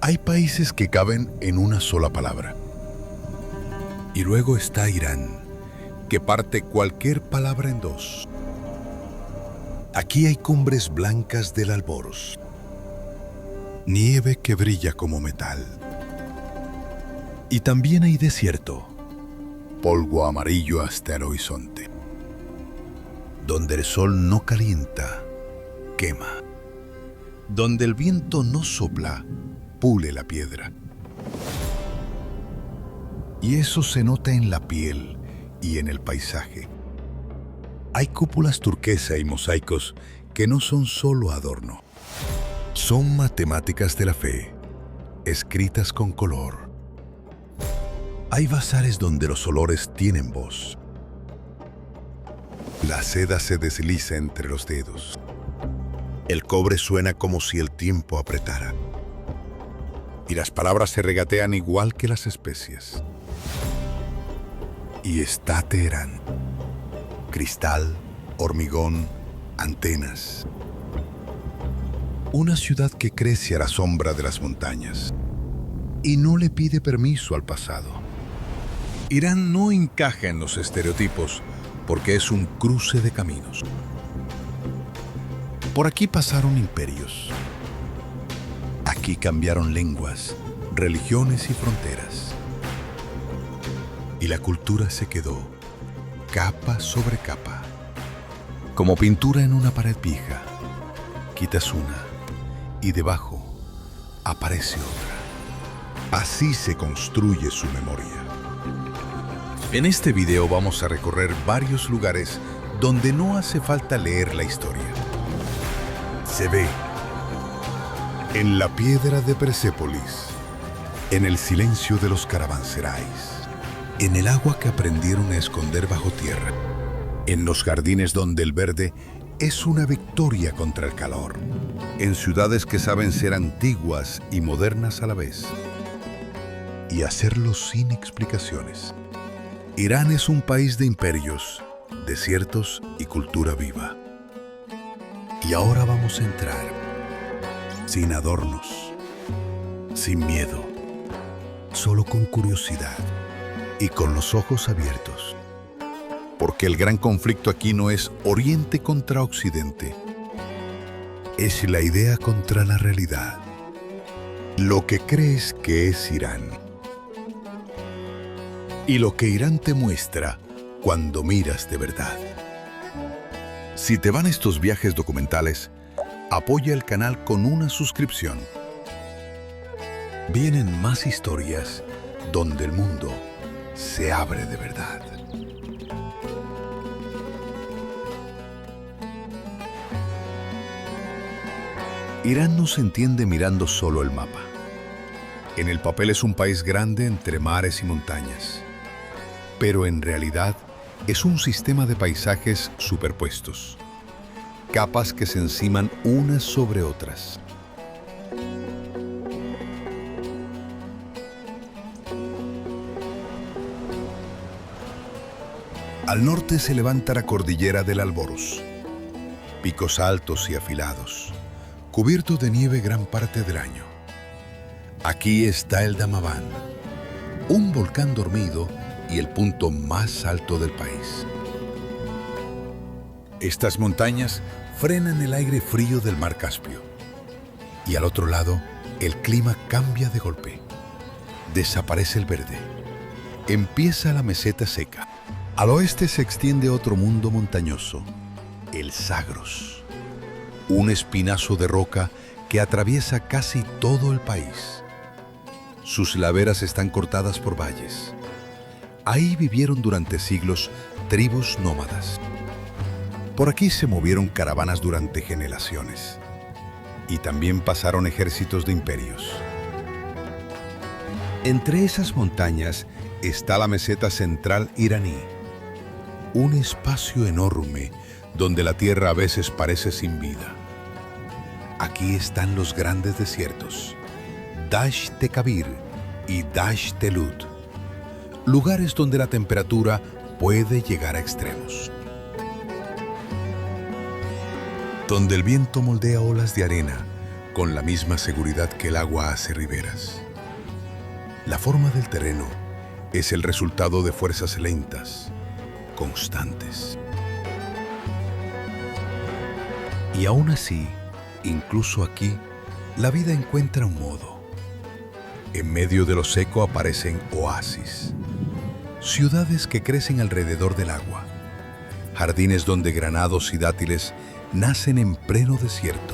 Hay países que caben en una sola palabra. Y luego está Irán, que parte cualquier palabra en dos. Aquí hay cumbres blancas del Alborz, nieve que brilla como metal. Y también hay desierto, polvo amarillo hasta el horizonte, donde el sol no calienta, quema, donde el viento no sopla, pule la piedra. Y eso se nota en la piel y en el paisaje. Hay cúpulas turquesa y mosaicos que no son solo adorno. Son matemáticas de la fe, escritas con color. Hay bazares donde los olores tienen voz. La seda se desliza entre los dedos. El cobre suena como si el tiempo apretara. Y las palabras se regatean igual que las especies. Y está Teherán. Cristal, hormigón, antenas. Una ciudad que crece a la sombra de las montañas y no le pide permiso al pasado. Irán no encaja en los estereotipos porque es un cruce de caminos. Por aquí pasaron imperios. Aquí cambiaron lenguas, religiones y fronteras. Y la cultura se quedó, capa sobre capa. Como pintura en una pared vieja, quitas una y debajo aparece otra. Así se construye su memoria. En este video vamos a recorrer varios lugares donde no hace falta leer la historia. Se ve en la piedra de Persépolis, en el silencio de los caravanserais, en el agua que aprendieron a esconder bajo tierra, en los jardines donde el verde es una victoria contra el calor, en ciudades que saben ser antiguas y modernas a la vez, y hacerlo sin explicaciones. Irán es un país de imperios, desiertos y cultura viva. Y ahora vamos a entrar, sin adornos, sin miedo, solo con curiosidad y con los ojos abiertos. Porque el gran conflicto aquí no es Oriente contra Occidente, es la idea contra la realidad. Lo que crees que es Irán. Y lo que Irán te muestra cuando miras de verdad. Si te van estos viajes documentales, apoya el canal con una suscripción. Vienen más historias donde el mundo se abre de verdad. Irán no se entiende mirando solo el mapa. En el papel es un país grande entre mares y montañas, pero en realidad es un sistema de paisajes superpuestos, capas que se enciman unas sobre otras. Al norte se levanta la cordillera del Alborz, picos altos y afilados, cubierto de nieve gran parte del año. Aquí está el Damavand, un volcán dormido y el punto más alto del país. Estas montañas frenan el aire frío del mar Caspio. Y al otro lado, el clima cambia de golpe. Desaparece el verde. Empieza la meseta seca. Al oeste se extiende otro mundo montañoso, el Zagros, un espinazo de roca que atraviesa casi todo el país. Sus laderas están cortadas por valles. Ahí vivieron durante siglos tribus nómadas. Por aquí se movieron caravanas durante generaciones. Y también pasaron ejércitos de imperios. Entre esas montañas está la meseta central iraní, un espacio enorme donde la tierra a veces parece sin vida. Aquí están los grandes desiertos, Dasht-e Kabir y Dasht-e Lut, lugares donde la temperatura puede llegar a extremos. Donde el viento moldea olas de arena con la misma seguridad que el agua hace riberas. La forma del terreno es el resultado de fuerzas lentas, constantes. Y aún así, incluso aquí, la vida encuentra un modo. En medio de lo seco aparecen oasis, ciudades que crecen alrededor del agua, jardines donde granados y dátiles nacen en pleno desierto.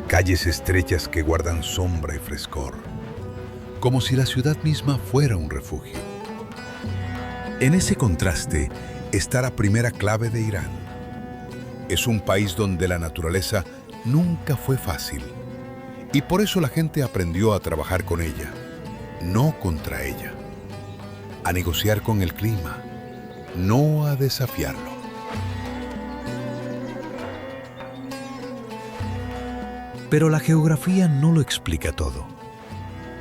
Calles estrechas que guardan sombra y frescor, como si la ciudad misma fuera un refugio. En ese contraste está la primera clave de Irán. Es un país donde la naturaleza nunca fue fácil, y por eso la gente aprendió a trabajar con ella, no contra ella, a negociar con el clima, no a desafiarlo. Pero la geografía no lo explica todo.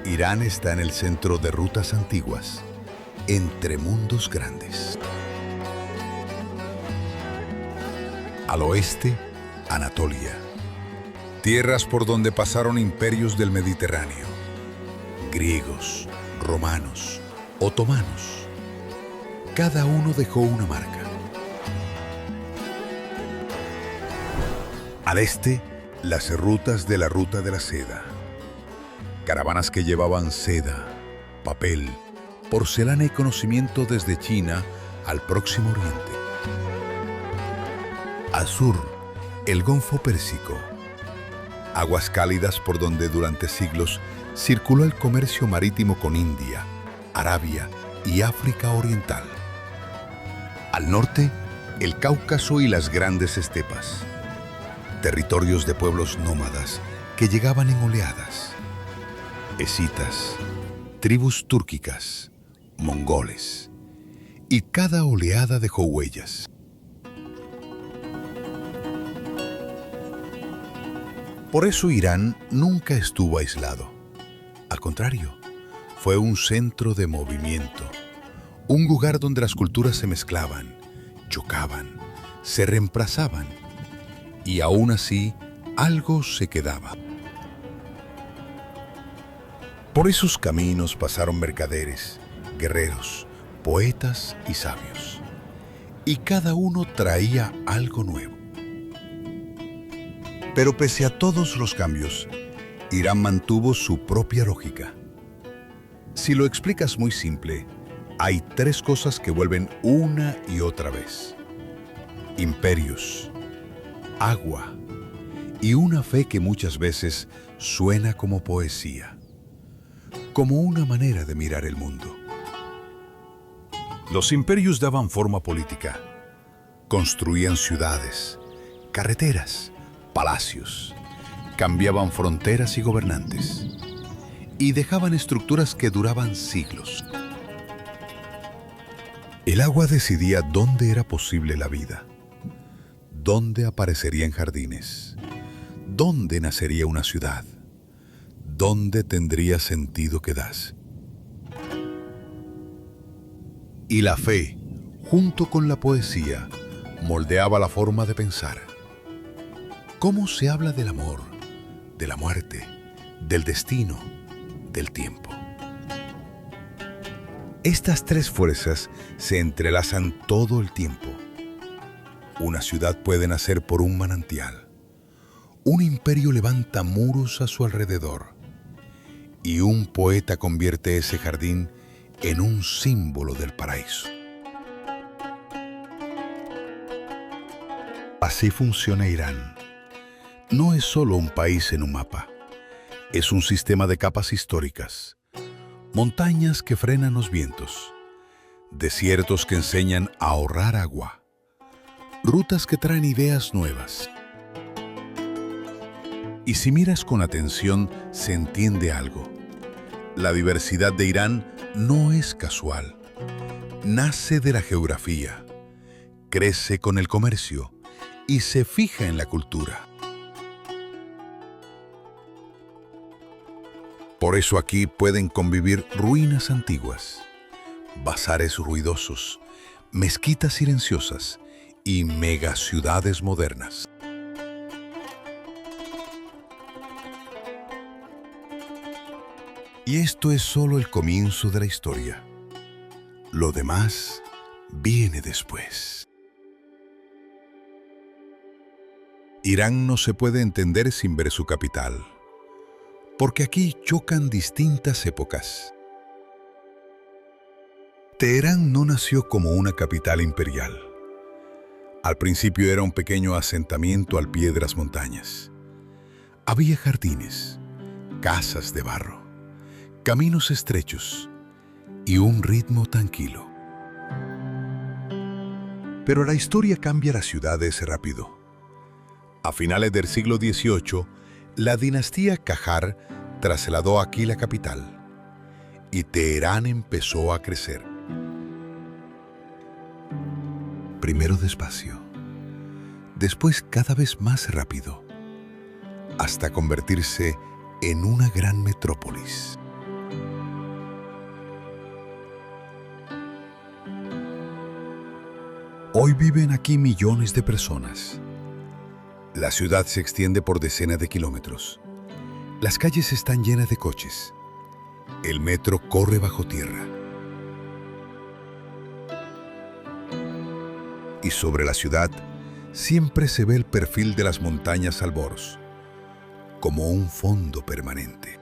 Irán está en el centro de rutas antiguas, entre mundos grandes. Al oeste, Anatolia, tierras por donde pasaron imperios del Mediterráneo, griegos, romanos, otomanos. Cada uno dejó una marca. Al este, las rutas de la Ruta de la Seda. Caravanas que llevaban seda, papel, porcelana y conocimiento desde China al Próximo Oriente. Al sur, el Golfo Pérsico. Aguas cálidas por donde durante siglos circuló el comercio marítimo con India, Arabia y África Oriental. Al norte, el Cáucaso y las grandes estepas. Territorios de pueblos nómadas que llegaban en oleadas. Escitas, tribus túrquicas, mongoles. Y cada oleada dejó huellas. Por eso Irán nunca estuvo aislado. Al contrario, fue un centro de movimiento, un lugar donde las culturas se mezclaban, chocaban, se reemplazaban, y aún así algo se quedaba. Por esos caminos pasaron mercaderes, guerreros, poetas y sabios, y cada uno traía algo nuevo. Pero pese a todos los cambios, Irán mantuvo su propia lógica. Si lo explicas muy simple, hay tres cosas que vuelven una y otra vez: imperios, agua y una fe que muchas veces suena como poesía, como una manera de mirar el mundo. Los imperios daban forma política, construían ciudades, carreteras, palacios, cambiaban fronteras y gobernantes, y dejaban estructuras que duraban siglos. El agua decidía dónde era posible la vida, dónde aparecerían jardines, dónde nacería una ciudad, dónde tendría sentido quedarse. Y la fe, junto con la poesía, moldeaba la forma de pensar. ¿Cómo se habla del amor, de la muerte, del destino, del tiempo? Estas tres fuerzas se entrelazan todo el tiempo. Una ciudad puede nacer por un manantial. Un imperio levanta muros a su alrededor. Y un poeta convierte ese jardín en un símbolo del paraíso. Así funciona Irán. No es solo un país en un mapa. Es un sistema de capas históricas. Montañas que frenan los vientos. Desiertos que enseñan a ahorrar agua. Rutas que traen ideas nuevas. Y si miras con atención, se entiende algo. La diversidad de Irán no es casual. Nace de la geografía, crece con el comercio y se fija en la cultura. Por eso aquí pueden convivir ruinas antiguas, bazares ruidosos, mezquitas silenciosas y megaciudades modernas. Y esto es solo el comienzo de la historia. Lo demás viene después. Irán no se puede entender sin ver su capital, porque aquí chocan distintas épocas. Teherán no nació como una capital imperial. Al principio era un pequeño asentamiento al pie de las montañas. Había jardines, casas de barro, caminos estrechos y un ritmo tranquilo. Pero la historia cambia las ciudades rápido. A finales del siglo XVIII, la dinastía Qajar trasladó aquí la capital y Teherán empezó a crecer. Primero despacio, después cada vez más rápido, hasta convertirse en una gran metrópolis. Hoy viven aquí millones de personas. La ciudad se extiende por decenas de kilómetros. Las calles están llenas de coches. El metro corre bajo tierra. Y sobre la ciudad siempre se ve el perfil de las montañas Alborz, como un fondo permanente.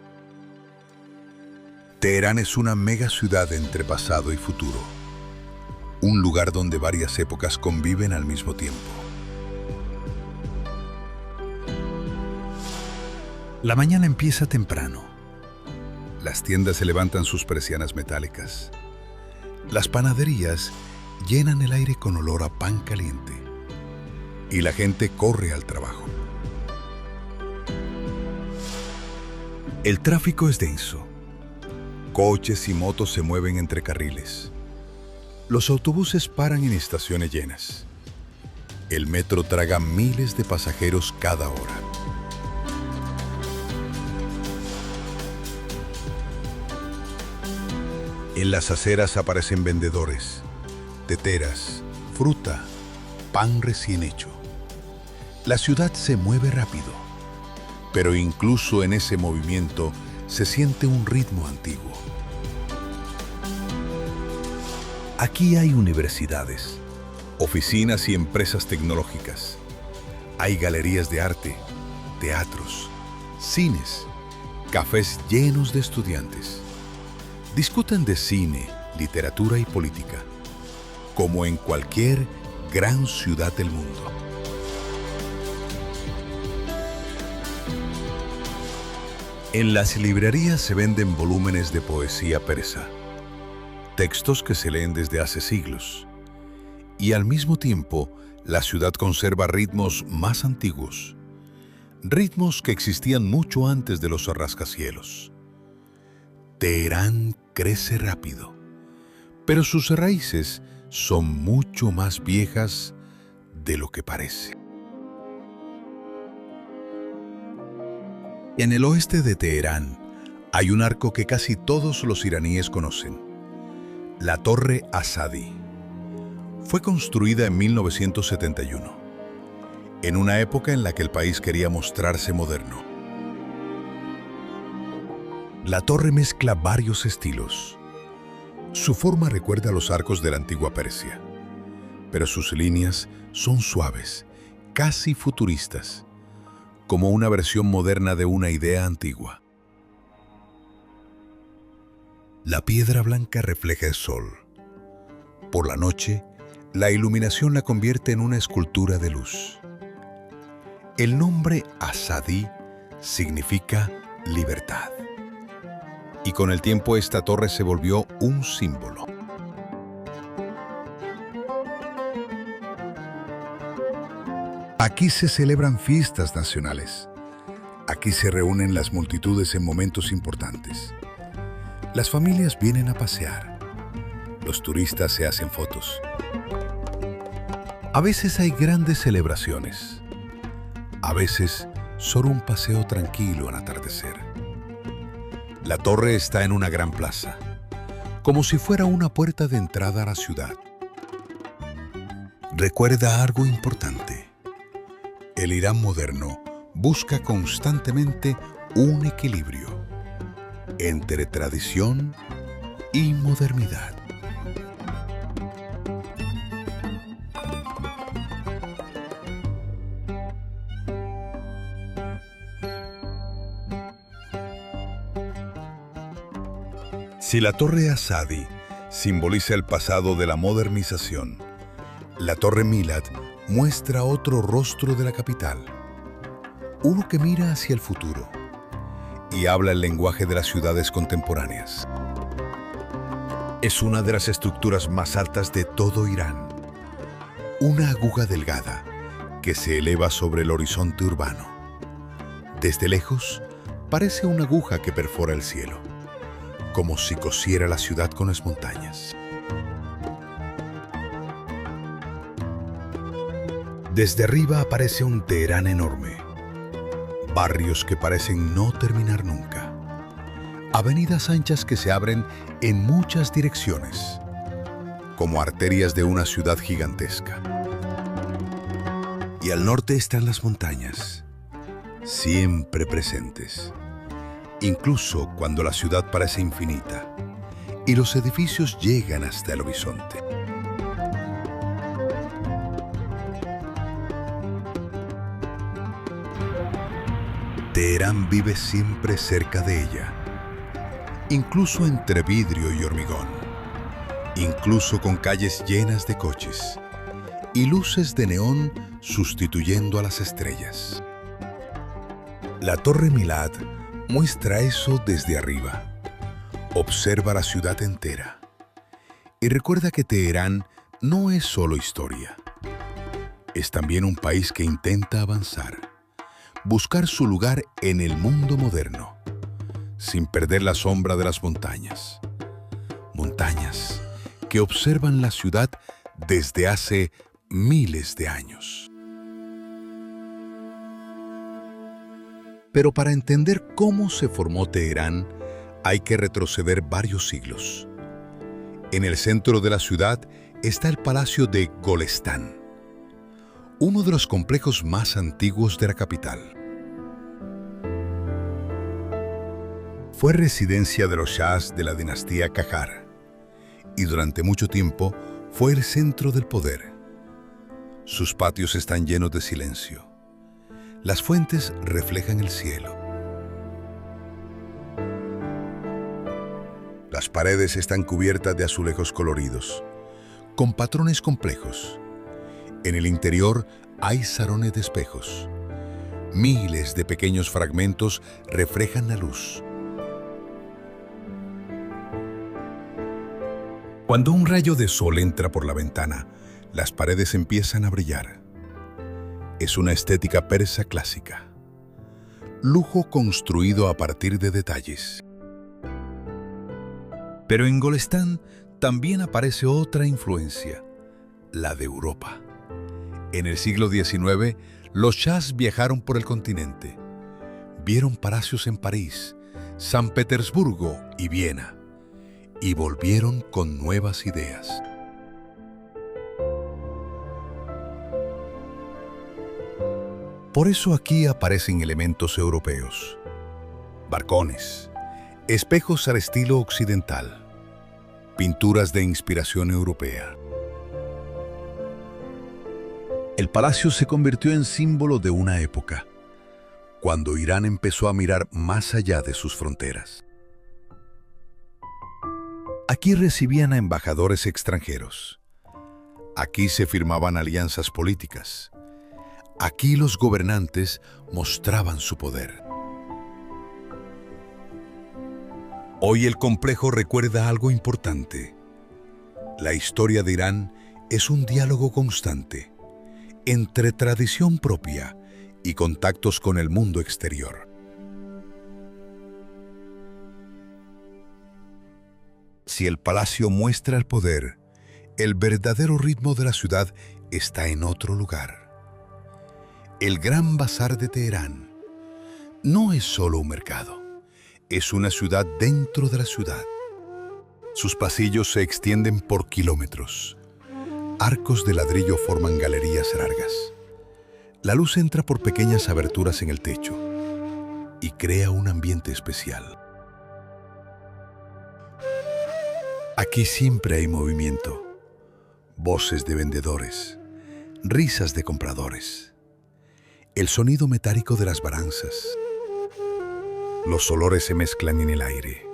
Teherán es una mega ciudad entre pasado y futuro. Un lugar donde varias épocas conviven al mismo tiempo. La mañana empieza temprano. Las tiendas se levantan sus persianas metálicas. Las panaderías llenan el aire con olor a pan caliente. Y la gente corre al trabajo. El tráfico es denso. Coches y motos se mueven entre carriles. Los autobuses paran en estaciones llenas. El metro traga miles de pasajeros cada hora. En las aceras aparecen vendedores, teteras, fruta, pan recién hecho. La ciudad se mueve rápido, pero incluso en ese movimiento se siente un ritmo antiguo. Aquí hay universidades, oficinas y empresas tecnológicas. Hay galerías de arte, teatros, cines, cafés llenos de estudiantes. Discuten de cine, literatura y política, como en cualquier gran ciudad del mundo. En las librerías se venden volúmenes de poesía persa, textos que se leen desde hace siglos, y al mismo tiempo la ciudad conserva ritmos más antiguos, ritmos que existían mucho antes de los rascacielos. Teherán crece rápido, pero sus raíces son mucho más viejas de lo que parece. En el oeste de Teherán hay un arco que casi todos los iraníes conocen, la Torre Azadi. Fue construida en 1971, en una época en la que el país quería mostrarse moderno. La torre mezcla varios estilos. Su forma recuerda a los arcos de la antigua Persia, pero sus líneas son suaves, casi futuristas, como una versión moderna de una idea antigua. La piedra blanca refleja el sol. Por la noche, la iluminación la convierte en una escultura de luz. El nombre Azadi significa libertad. Y con el tiempo esta torre se volvió un símbolo. Aquí se celebran fiestas nacionales. Aquí se reúnen las multitudes en momentos importantes. Las familias vienen a pasear. Los turistas se hacen fotos. A veces hay grandes celebraciones. A veces solo un paseo tranquilo al atardecer. La torre está en una gran plaza, como si fuera una puerta de entrada a la ciudad. recuerda algo importante. El Irán moderno busca constantemente un equilibrio entre tradición y modernidad. Si la Torre Azadi simboliza el pasado de la modernización, la Torre Milad muestra otro rostro de la capital, uno que mira hacia el futuro y habla el lenguaje de las ciudades contemporáneas. Es una de las estructuras más altas de todo Irán, una aguja delgada que se eleva sobre el horizonte urbano. Desde lejos, parece una aguja que perfora el cielo, como si cosiera la ciudad con las montañas. Desde arriba aparece un Teherán enorme, barrios que parecen no terminar nunca, avenidas anchas que se abren en muchas direcciones, como arterias de una ciudad gigantesca. Y al norte están las montañas, siempre presentes, incluso cuando la ciudad parece infinita y los edificios llegan hasta el horizonte. Teherán vive siempre cerca de ella, incluso entre vidrio y hormigón, incluso con calles llenas de coches y luces de neón sustituyendo a las estrellas. La Torre Milad muestra eso desde arriba. Observa la ciudad entera y recuerda que Teherán no es solo historia. Es también un país que intenta avanzar, buscar su lugar en el mundo moderno, sin perder la sombra de las montañas. Montañas que observan la ciudad desde hace miles de años. Pero para entender cómo se formó Teherán, hay que retroceder varios siglos. En el centro de la ciudad está el Palacio de Golestán, uno de los complejos más antiguos de la capital. Fue residencia de los shahs de la dinastía Qajar y durante mucho tiempo fue el centro del poder. Sus patios están llenos de silencio. Las fuentes reflejan el cielo. Las paredes están cubiertas de azulejos coloridos, con patrones complejos. En el interior hay salones de espejos. Miles de pequeños fragmentos reflejan la luz. Cuando un rayo de sol entra por la ventana, las paredes empiezan a brillar. Es una estética persa clásica. Lujo construido a partir de detalles. Pero en Golestán también aparece otra influencia, la de Europa. En el siglo XIX, los shahs viajaron por el continente. Vieron palacios en París, San Petersburgo y Viena, y volvieron con nuevas ideas. Por eso aquí aparecen elementos europeos, balcones, espejos al estilo occidental, pinturas de inspiración europea. El palacio se convirtió en símbolo de una época, cuando Irán empezó a mirar más allá de sus fronteras. Aquí recibían a embajadores extranjeros. Aquí se firmaban alianzas políticas. Aquí los gobernantes mostraban su poder. Hoy el complejo recuerda algo importante. La historia de Irán es un diálogo constante entre tradición propia y contactos con el mundo exterior. Si el palacio muestra el poder, el verdadero ritmo de la ciudad está en otro lugar. El Gran Bazar de Teherán no es solo un mercado, es una ciudad dentro de la ciudad. Sus pasillos se extienden por kilómetros. arcos de ladrillo forman galerías largas. La luz entra por pequeñas aberturas en el techo y crea un ambiente especial. Aquí siempre hay movimiento, voces de vendedores, risas de compradores, el sonido metálico de las baranzas. Los olores se mezclan en el aire: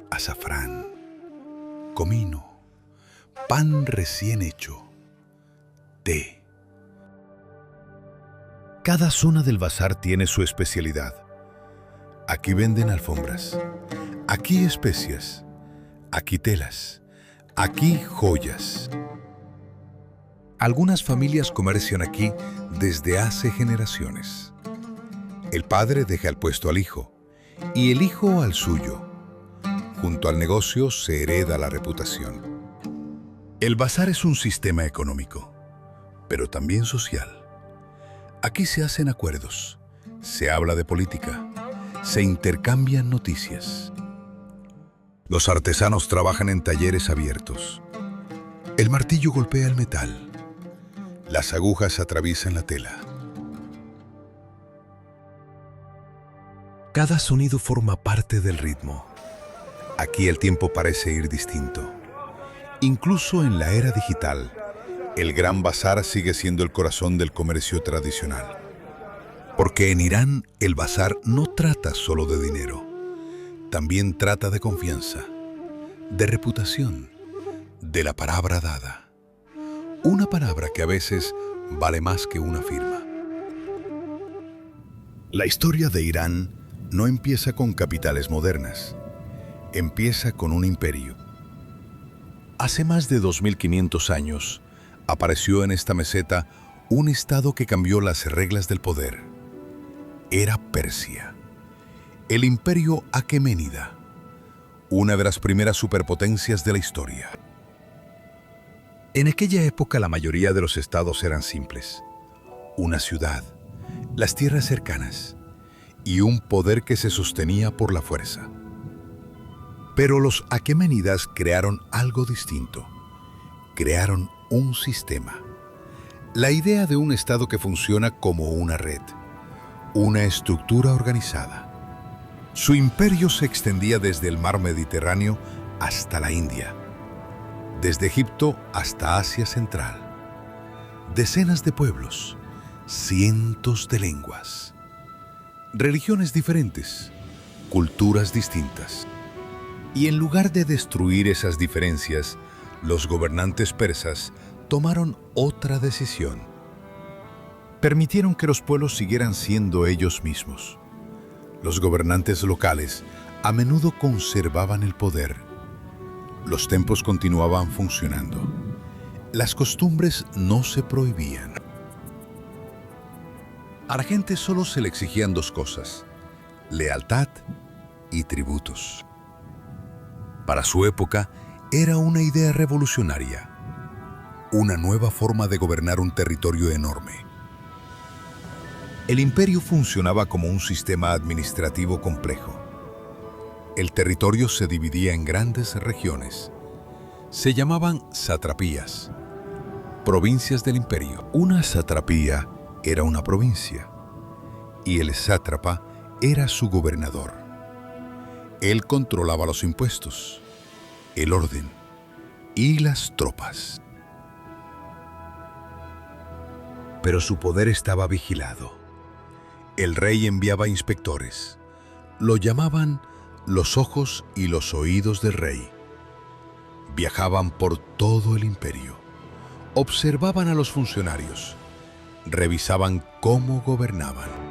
azafrán, comino, pan recién hecho, té. Cada zona del bazar tiene su especialidad. Aquí venden alfombras, aquí especias, aquí telas, aquí joyas. Algunas familias comercian aquí desde hace generaciones. El padre deja el puesto al hijo y el hijo al suyo. Junto al negocio se hereda la reputación. El bazar es un sistema económico, pero también social. Aquí se hacen acuerdos, se habla de política, se intercambian noticias. Los artesanos trabajan en talleres abiertos. El martillo golpea el metal. Las agujas atraviesan la tela. Cada sonido forma parte del ritmo. Aquí el tiempo parece ir distinto. Incluso en la era digital, el Gran Bazar sigue siendo el corazón del comercio tradicional. Porque en Irán el bazar no trata solo de dinero. También trata de confianza, de reputación, de la palabra dada. Una palabra que a veces vale más que una firma. La historia de Irán no empieza con capitales modernas. Empieza con un imperio. Hace más de 2500 años, apareció en esta meseta un estado que cambió las reglas del poder. Era Persia, el imperio aqueménida, una de las primeras superpotencias de la historia. En aquella época la mayoría de los estados eran simples: una ciudad, las tierras cercanas y un poder que se sostenía por la fuerza. Pero los aqueménidas crearon algo distinto. Crearon un sistema. La idea de un estado que funciona como una red, una estructura organizada. Su imperio se extendía desde el mar Mediterráneo hasta la India, desde Egipto hasta Asia Central. Decenas de pueblos, cientos de lenguas, religiones diferentes, culturas distintas. Y en lugar de destruir esas diferencias, los gobernantes persas tomaron otra decisión. Permitieron que los pueblos siguieran siendo ellos mismos. Los gobernantes locales a menudo conservaban el poder. Los templos continuaban funcionando. Las costumbres no se prohibían. A la gente solo se le exigían dos cosas: lealtad y tributos. Para su época, era una idea revolucionaria, una nueva forma de gobernar un territorio enorme. El imperio funcionaba como un sistema administrativo complejo. El territorio se dividía en grandes regiones. Se llamaban satrapías, provincias del imperio. Una satrapía era una provincia, y el sátrapa era su gobernador. Él controlaba los impuestos, el orden y las tropas. Pero su poder estaba vigilado. El rey enviaba inspectores. Lo llamaban los ojos y los oídos del rey. Viajaban por todo el imperio. Observaban a los funcionarios. Revisaban cómo gobernaban.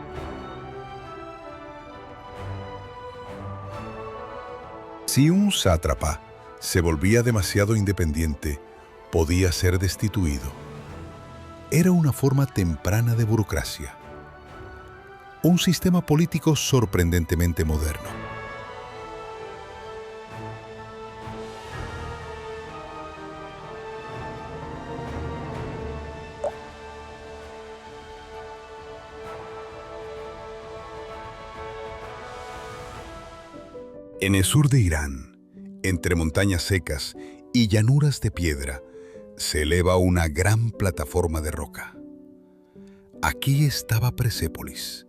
Si un sátrapa se volvía demasiado independiente, podía ser destituido. Era una forma temprana de burocracia. Un sistema político sorprendentemente moderno. En el sur de Irán, entre montañas secas y llanuras de piedra, se eleva una gran plataforma de roca. Aquí estaba Persépolis,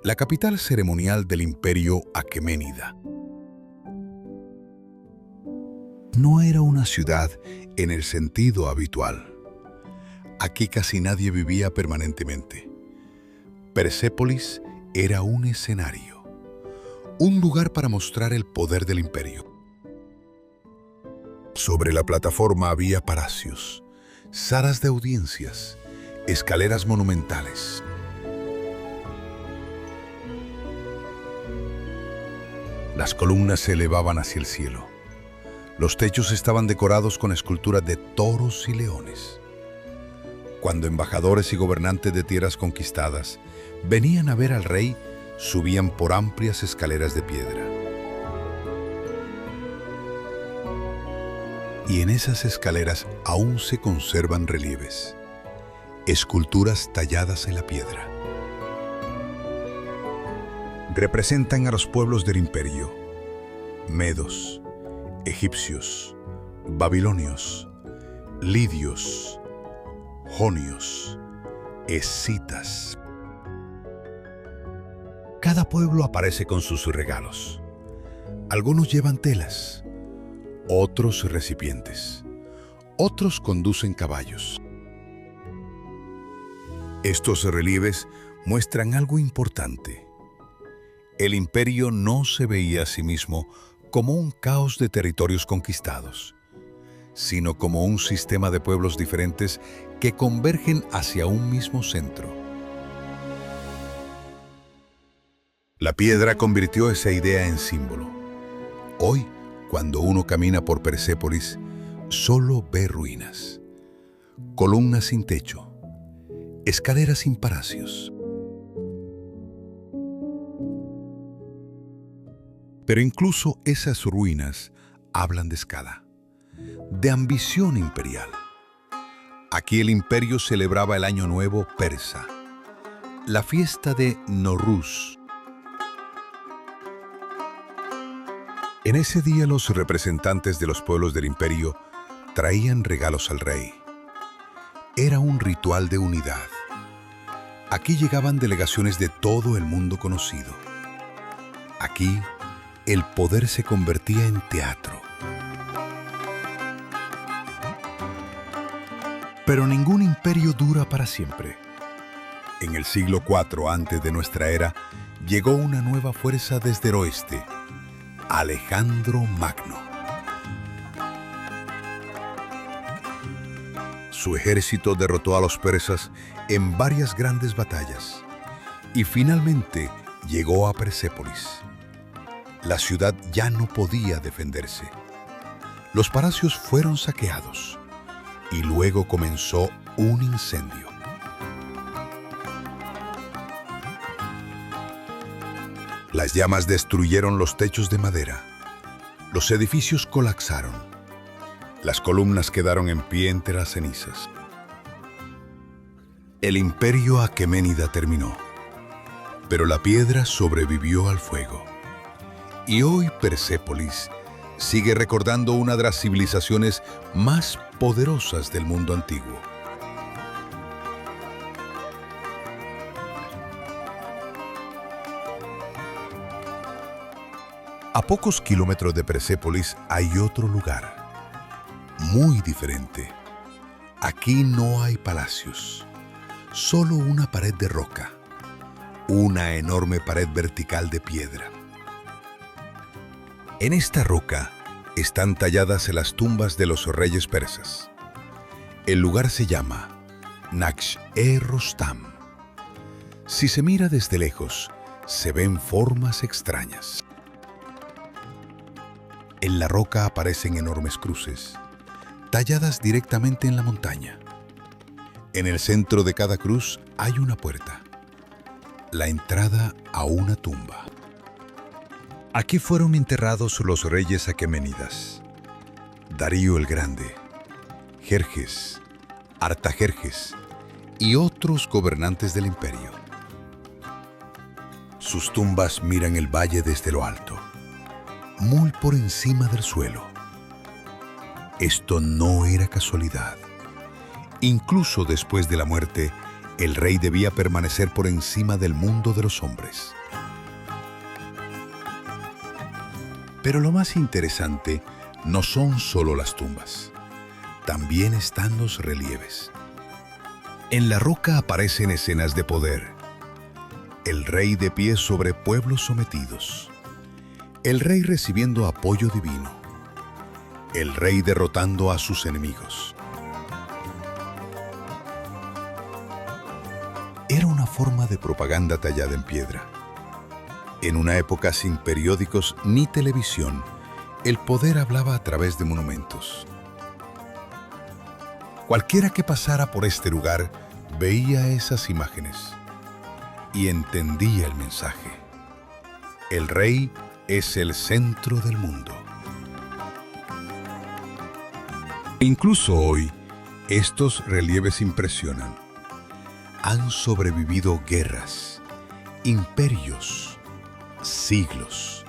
la capital ceremonial del imperio aqueménida. No era una ciudad en el sentido habitual. Aquí casi nadie vivía permanentemente. Persépolis era un escenario, un lugar para mostrar el poder del imperio. Sobre la plataforma había palacios, salas de audiencias, escaleras monumentales. Las columnas se elevaban hacia el cielo. Los techos estaban decorados con esculturas de toros y leones. Cuando embajadores y gobernantes de tierras conquistadas venían a ver al rey, subían por amplias escaleras de piedra. Y en esas escaleras aún se conservan relieves, esculturas talladas en la piedra. Representan a los pueblos del imperio: medos, egipcios, babilonios, lidios, jonios, escitas. Cada pueblo aparece con sus regalos. Algunos llevan telas, otros recipientes, otros conducen caballos. Estos relieves muestran algo importante. El imperio no se veía a sí mismo como un caos de territorios conquistados, sino como un sistema de pueblos diferentes que convergen hacia un mismo centro. La piedra convirtió esa idea en símbolo. Hoy, cuando uno camina por Persépolis, solo ve ruinas, columnas sin techo, escaleras sin palacios. Pero incluso esas ruinas hablan de escala, de ambición imperial. Aquí el imperio celebraba el Año Nuevo persa, la fiesta de Nowruz. En ese día los representantes de los pueblos del imperio traían regalos al rey. Era un ritual de unidad. Aquí llegaban delegaciones de todo el mundo conocido. Aquí el poder se convertía en teatro. Pero ningún imperio dura para siempre. En el siglo IV antes de nuestra era, llegó una nueva fuerza desde el oeste: Alejandro Magno. Su ejército derrotó a los persas en varias grandes batallas y finalmente llegó a Persépolis. La ciudad ya no podía defenderse. Los palacios fueron saqueados y luego comenzó un incendio. Las llamas destruyeron los techos de madera. Los edificios colapsaron. Las columnas quedaron en pie entre las cenizas. El imperio aqueménida terminó, pero la piedra sobrevivió al fuego. Y hoy Persépolis sigue recordando una de las civilizaciones más poderosas del mundo antiguo. A pocos kilómetros de Persépolis hay otro lugar, muy diferente. Aquí no hay palacios, solo una pared de roca, una enorme pared vertical de piedra. En esta roca están talladas las tumbas de los reyes persas. El lugar se llama Naksh-e-Rostam. Si se mira desde lejos, se ven formas extrañas. En la roca aparecen enormes cruces, talladas directamente en la montaña. En el centro de cada cruz hay una puerta, la entrada a una tumba. Aquí fueron enterrados los reyes aqueménidas: Darío el Grande, Jerjes, Artajerjes y otros gobernantes del imperio. Sus tumbas miran el valle desde lo alto, muy por encima del suelo. Esto no era casualidad. Incluso después de la muerte, el rey debía permanecer por encima del mundo de los hombres. Pero lo más interesante no son solo las tumbas. También están los relieves. En la roca aparecen escenas de poder. El rey de pie sobre pueblos sometidos. El rey recibiendo apoyo divino. El rey derrotando a sus enemigos. Era una forma de propaganda tallada en piedra. En una época sin periódicos ni televisión, el poder hablaba a través de monumentos. Cualquiera que pasara por este lugar veía esas imágenes y entendía el mensaje. El rey es el centro del mundo. Incluso hoy, estos relieves impresionan. Han sobrevivido guerras, imperios, siglos.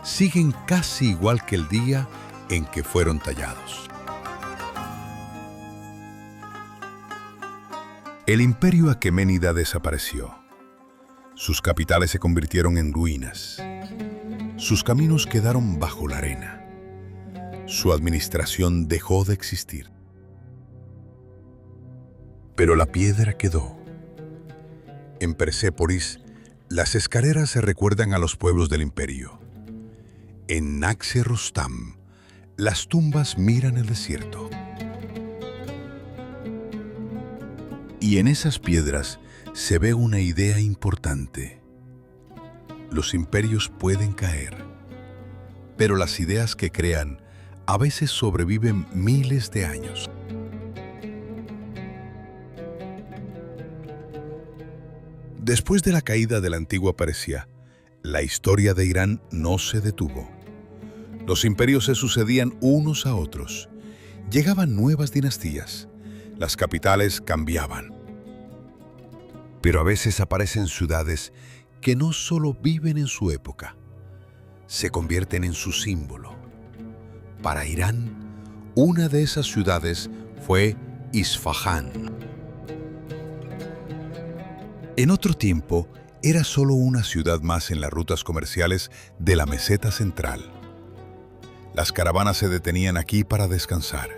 Siguen casi igual que el día en que fueron tallados. El imperio aqueménida desapareció. Sus capitales se convirtieron en ruinas. Sus caminos quedaron bajo la arena. Su administración dejó de existir. Pero la piedra quedó. En Persépolis, las escaleras se recuerdan a los pueblos del imperio. En Naxxe-Rostam, las tumbas miran el desierto. Y en esas piedras se ve una idea importante. Los imperios pueden caer, pero las ideas que crean a veces sobreviven miles de años. Después de la caída de la antigua Persia, la historia de Irán no se detuvo. Los imperios se sucedían unos a otros. Llegaban nuevas dinastías. Las capitales cambiaban. Pero a veces aparecen ciudades que no solo viven en su época, se convierten en su símbolo. Para Irán, una de esas ciudades fue Isfahán. En otro tiempo, era solo una ciudad más en las rutas comerciales de la meseta central. Las caravanas se detenían aquí para descansar.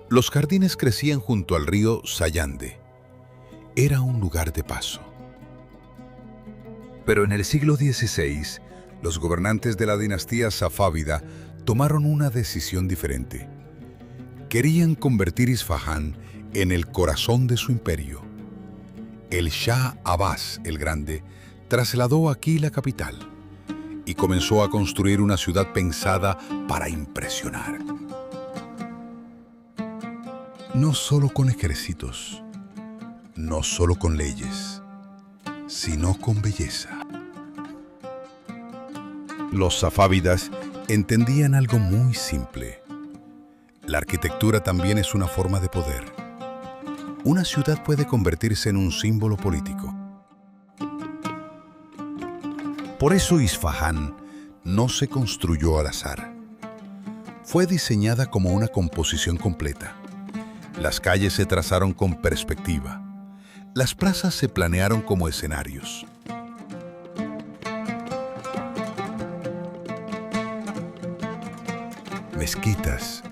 Los jardines crecían junto al río Sayande. Era un lugar de paso. Pero en el siglo XVI, los gobernantes de la dinastía safávida tomaron una decisión diferente. Querían convertir Isfahán en el corazón de su imperio. El Shah Abbas el Grande trasladó aquí la capital y comenzó a construir una ciudad pensada para impresionar. No solo con ejércitos, no solo con leyes, sino con belleza. Los safávidas entendían algo muy simple. La arquitectura también es una forma de poder. Una ciudad puede convertirse en un símbolo político. Por eso Isfahán no se construyó al azar. Fue diseñada como una composición completa. Las calles se trazaron con perspectiva. Las plazas se planearon como escenarios. Mezquitas,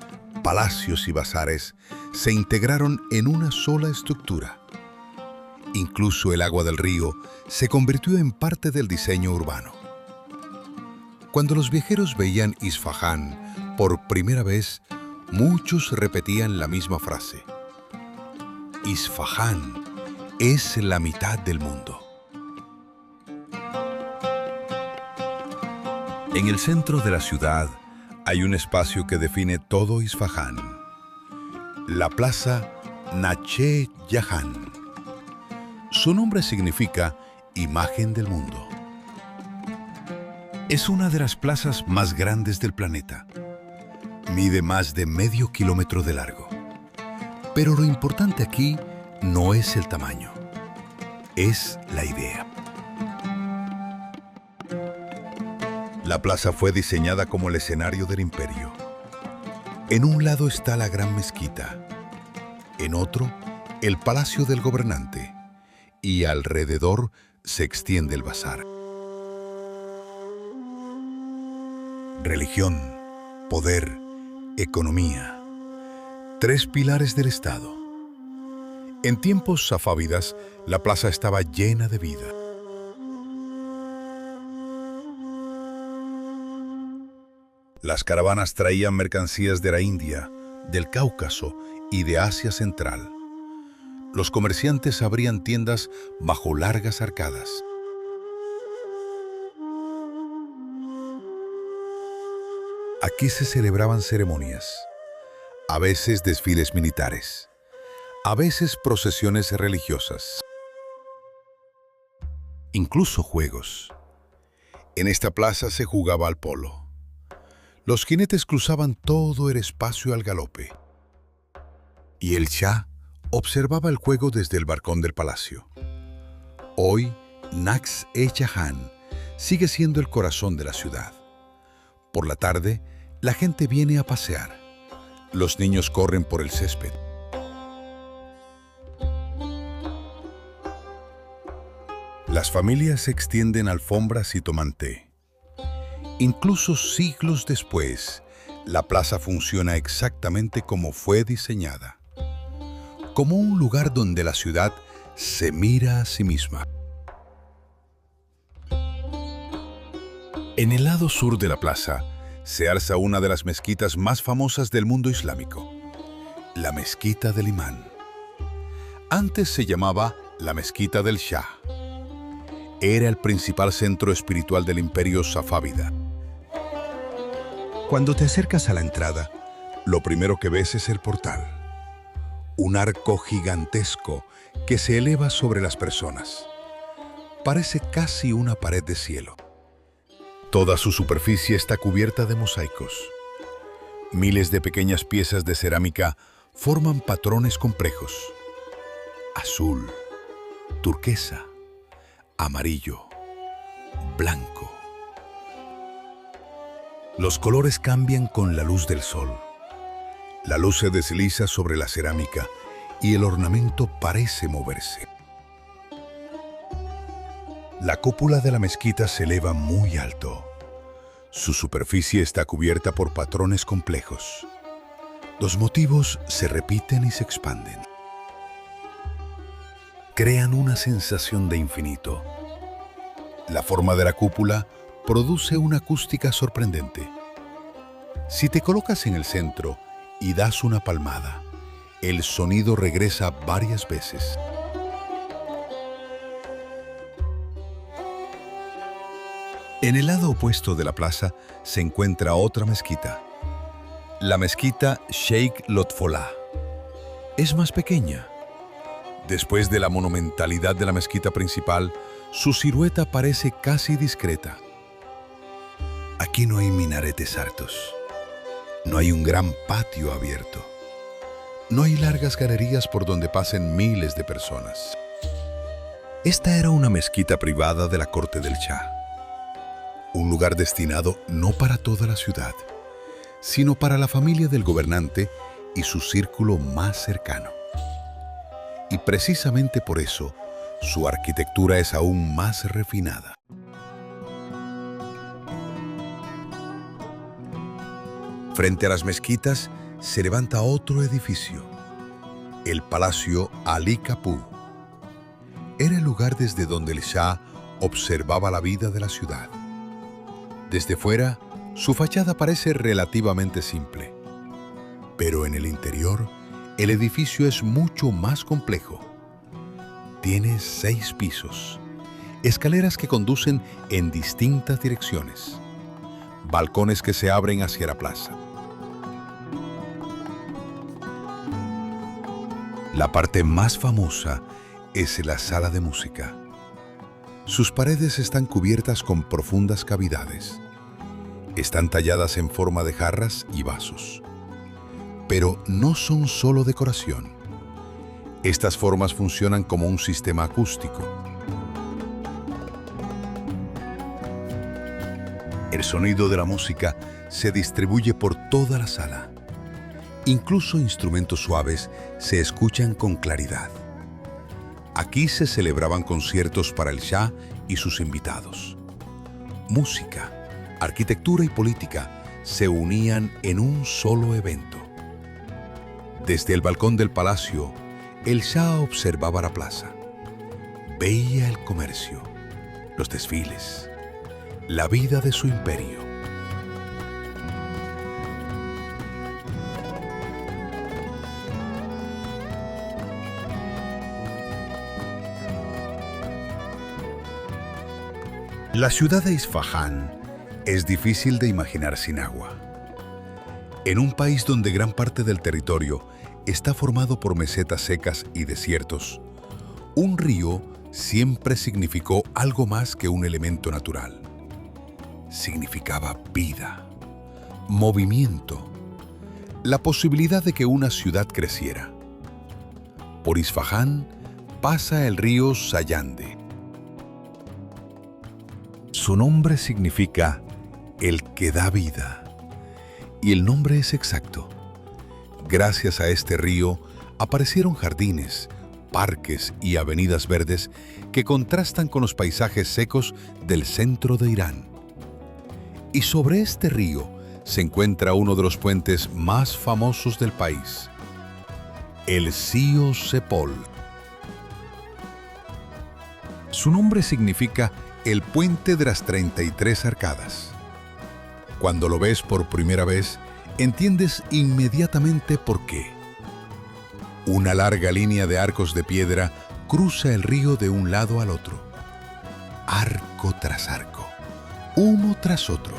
palacios y bazares se integraron en una sola estructura. Incluso el agua del río se convirtió en parte del diseño urbano. Cuando los viajeros veían Isfahán por primera vez, muchos repetían la misma frase: Isfahán es la mitad del mundo. En el centro de la ciudad hay un espacio que define todo Isfahán: la plaza Nache Jahan. Su nombre significa imagen del mundo. Es una de las plazas más grandes del planeta. Mide más de medio kilómetro de largo. Pero lo importante aquí no es el tamaño, es la idea. La plaza fue diseñada como el escenario del imperio. En un lado está la gran mezquita, en otro, el palacio del gobernante, y alrededor se extiende el bazar. Religión, poder, economía. Tres pilares del Estado. En tiempos safávidas, la plaza estaba llena de vida. Las caravanas traían mercancías de la India, del Cáucaso y de Asia Central. Los comerciantes abrían tiendas bajo largas arcadas. Aquí se celebraban ceremonias, a veces desfiles militares, a veces procesiones religiosas, incluso juegos. En esta plaza se jugaba al polo. Los jinetes cruzaban todo el espacio al galope, y el Shah observaba el juego desde el balcón del palacio. Hoy, Naxx-e-Jahan sigue siendo el corazón de la ciudad. Por la tarde, la gente viene a pasear. Los niños corren por el césped. Las familias extienden alfombras y toman té. Incluso siglos después, la plaza funciona exactamente como fue diseñada, como un lugar donde la ciudad se mira a sí misma. En el lado sur de la plaza se alza una de las mezquitas más famosas del mundo islámico, la Mezquita del Imán. Antes se llamaba la Mezquita del Shah. Era el principal centro espiritual del imperio safávida. Cuando te acercas a la entrada, lo primero que ves es el portal. Un arco gigantesco que se eleva sobre las personas. Parece casi una pared de cielo. Toda su superficie está cubierta de mosaicos. Miles de pequeñas piezas de cerámica forman patrones complejos. Azul, turquesa, amarillo, blanco. Los colores cambian con la luz del sol. La luz se desliza sobre la cerámica y el ornamento parece moverse. La cúpula de la mezquita se eleva muy alto. Su superficie está cubierta por patrones complejos. Los motivos se repiten y se expanden. Crean una sensación de infinito. La forma de la cúpula produce una acústica sorprendente. Si te colocas en el centro y das una palmada, el sonido regresa varias veces. En el lado opuesto de la plaza se encuentra otra mezquita, la mezquita Sheikh Lotfollah. Es más pequeña. Después de la monumentalidad de la mezquita principal, su silueta parece casi discreta. Aquí no hay minaretes altos. No hay un gran patio abierto. No hay largas galerías por donde pasen miles de personas. Esta era una mezquita privada de la corte del Shah. Un lugar destinado no para toda la ciudad, sino para la familia del gobernante y su círculo más cercano. Y precisamente por eso, su arquitectura es aún más refinada. Frente a las mezquitas se levanta otro edificio, el Palacio Ali Kapur. Era el lugar desde donde el Shah observaba la vida de la ciudad. Desde fuera, su fachada parece relativamente simple, pero en el interior, el edificio es mucho más complejo. Tiene 6 pisos, escaleras que conducen en distintas direcciones, balcones que se abren hacia la plaza. La parte más famosa es la sala de música. Sus paredes están cubiertas con profundas cavidades. Están talladas en forma de jarras y vasos. Pero no son solo decoración. Estas formas funcionan como un sistema acústico. El sonido de la música se distribuye por toda la sala. Incluso instrumentos suaves se escuchan con claridad. Aquí se celebraban conciertos para el Shah y sus invitados. Música, arquitectura y política se unían en un solo evento. Desde el balcón del palacio, el Shah observaba la plaza. Veía el comercio, los desfiles, la vida de su imperio. La ciudad de Isfahán es difícil de imaginar sin agua. En un país donde gran parte del territorio está formado por mesetas secas y desiertos, un río siempre significó algo más que un elemento natural. Significaba vida, movimiento, la posibilidad de que una ciudad creciera. Por Isfahán pasa el río Sayande. Su nombre significa el que da vida, y el nombre es exacto. Gracias a este río aparecieron jardines, parques y avenidas verdes que contrastan con los paisajes secos del centro de Irán. Y sobre este río se encuentra uno de los puentes más famosos del país, el Sio Sepol. Su nombre significa el puente de las 33 arcadas. Cuando lo ves por primera vez, entiendes inmediatamente por qué. Una larga línea de arcos de piedra cruza el río de un lado al otro. Arco tras arco, uno tras otro.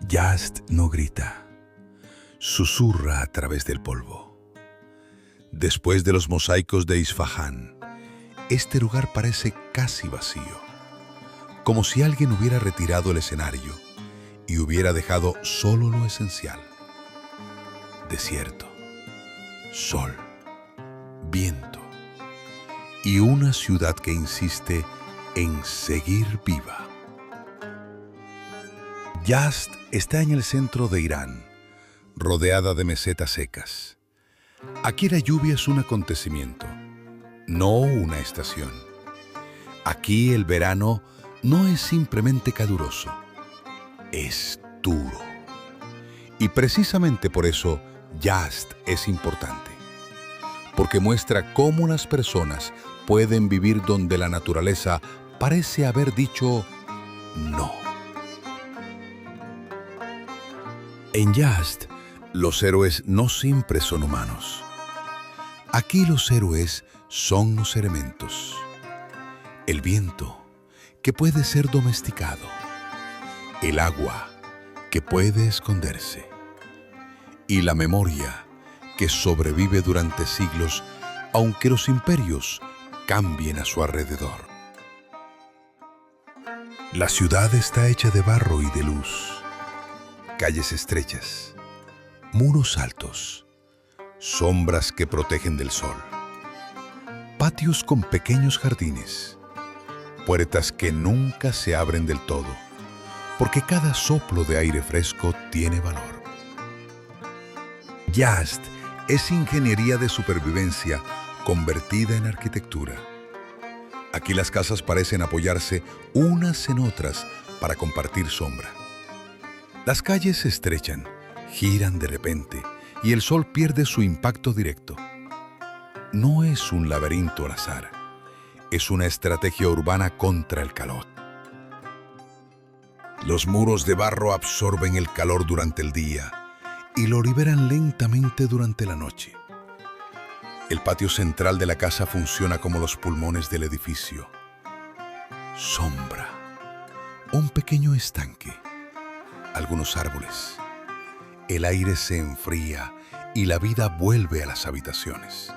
Yazd no grita. Susurra a través del polvo. Después de los mosaicos de Isfahán, este lugar parece casi vacío, como si alguien hubiera retirado el escenario y hubiera dejado solo lo esencial. Desierto, sol, viento y una ciudad que insiste en seguir viva. Yazd está en el centro de Irán, rodeada de mesetas secas. Aquí la lluvia es un acontecimiento, no una estación. Aquí el verano no es simplemente caluroso, es duro. Y precisamente por eso Yazd es importante, porque muestra cómo las personas pueden vivir donde la naturaleza parece haber dicho no. En Yazd, los héroes no siempre son humanos. Aquí los héroes son los elementos. El viento, que puede ser domesticado. El agua, que puede esconderse. Y la memoria, que sobrevive durante siglos, aunque los imperios cambien a su alrededor. La ciudad está hecha de barro y de luz. Calles estrechas, muros altos, sombras que protegen del sol, patios con pequeños jardines, puertas que nunca se abren del todo, porque cada soplo de aire fresco tiene valor. Yazd es ingeniería de supervivencia convertida en arquitectura. Aquí las casas parecen apoyarse unas en otras para compartir sombra. Las calles se estrechan, giran de repente y el sol pierde su impacto directo. No es un laberinto al azar, es una estrategia urbana contra el calor. Los muros de barro absorben el calor durante el día y lo liberan lentamente durante la noche. El patio central de la casa funciona como los pulmones del edificio. Sombra, un pequeño estanque, algunos árboles. El aire se enfría y la vida vuelve a las habitaciones.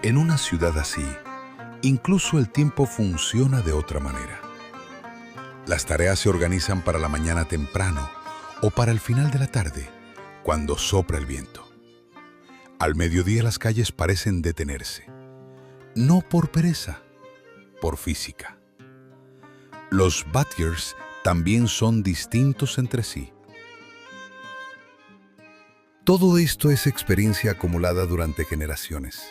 En una ciudad así, incluso el tiempo funciona de otra manera. Las tareas se organizan para la mañana temprano o para el final de la tarde, cuando sopla el viento. Al mediodía las calles parecen detenerse. no por pereza, por física. Los badgers también son distintos entre sí. Todo esto es experiencia acumulada durante generaciones,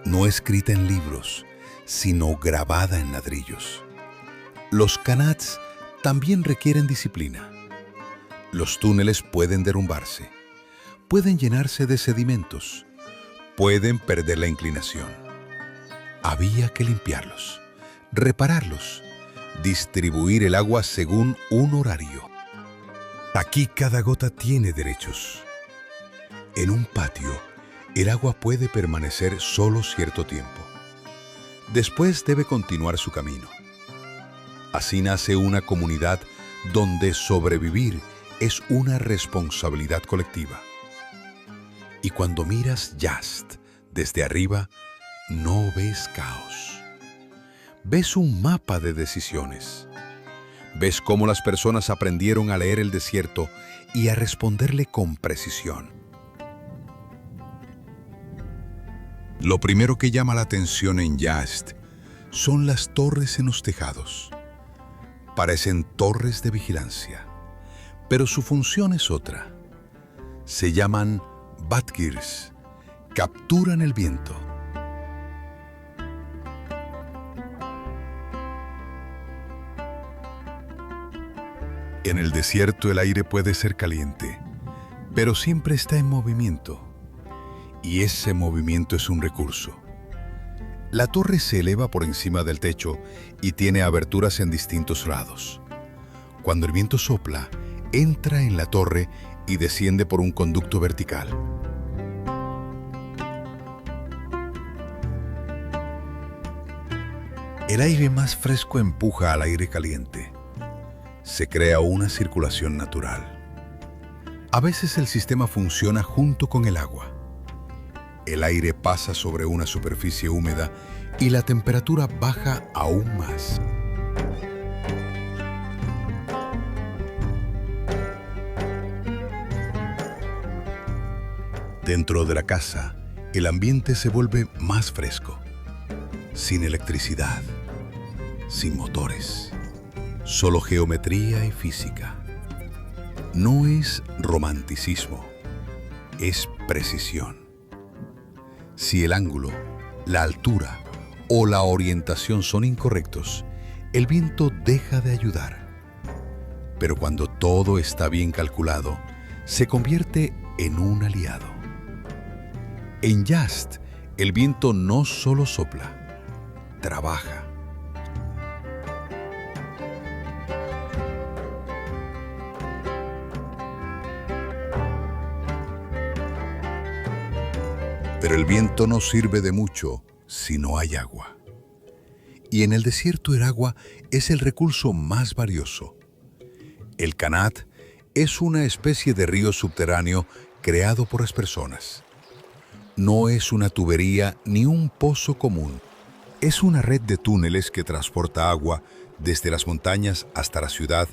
no escrita en libros, sino grabada en ladrillos. Los canats también requieren disciplina. Los túneles pueden derrumbarse, pueden llenarse de sedimentos, pueden perder la inclinación. Había que limpiarlos, repararlos, distribuir el agua según un horario. Aquí cada gota tiene derechos. En un patio, el agua puede permanecer solo cierto tiempo. Después debe continuar su camino. Así nace una comunidad donde sobrevivir es una responsabilidad colectiva. Y cuando miras Yazd desde arriba, no ves caos. Ves un mapa de decisiones. Ves cómo las personas aprendieron a leer el desierto y a responderle con precisión. Lo primero que llama la atención en Yazd son las torres en los tejados. Parecen torres de vigilancia, pero su función es otra. Se llaman badgers, capturan el viento. En el desierto el aire puede ser caliente, pero siempre está en movimiento. Y ese movimiento es un recurso. La torre se eleva por encima del techo y tiene aberturas en distintos lados. Cuando el viento sopla, entra en la torre y desciende por un conducto vertical. El aire más fresco empuja al aire caliente. Se crea una circulación natural. A veces el sistema funciona junto con el agua. El aire pasa sobre una superficie húmeda y la temperatura baja aún más. Dentro de la casa, el ambiente se vuelve más fresco, sin electricidad, sin motores, solo geometría y física. No es romanticismo, es precisión. Si el ángulo, la altura o la orientación son incorrectos, el viento deja de ayudar. Pero cuando todo está bien calculado, se convierte en un aliado. En Yazd, el viento no solo sopla, trabaja. Pero el viento no sirve de mucho si no hay agua. Y en el desierto el agua es el recurso más valioso. El Kanat es una especie de río subterráneo creado por las personas. No es una tubería ni un pozo común. Es una red de túneles que transporta agua desde las montañas hasta la ciudad,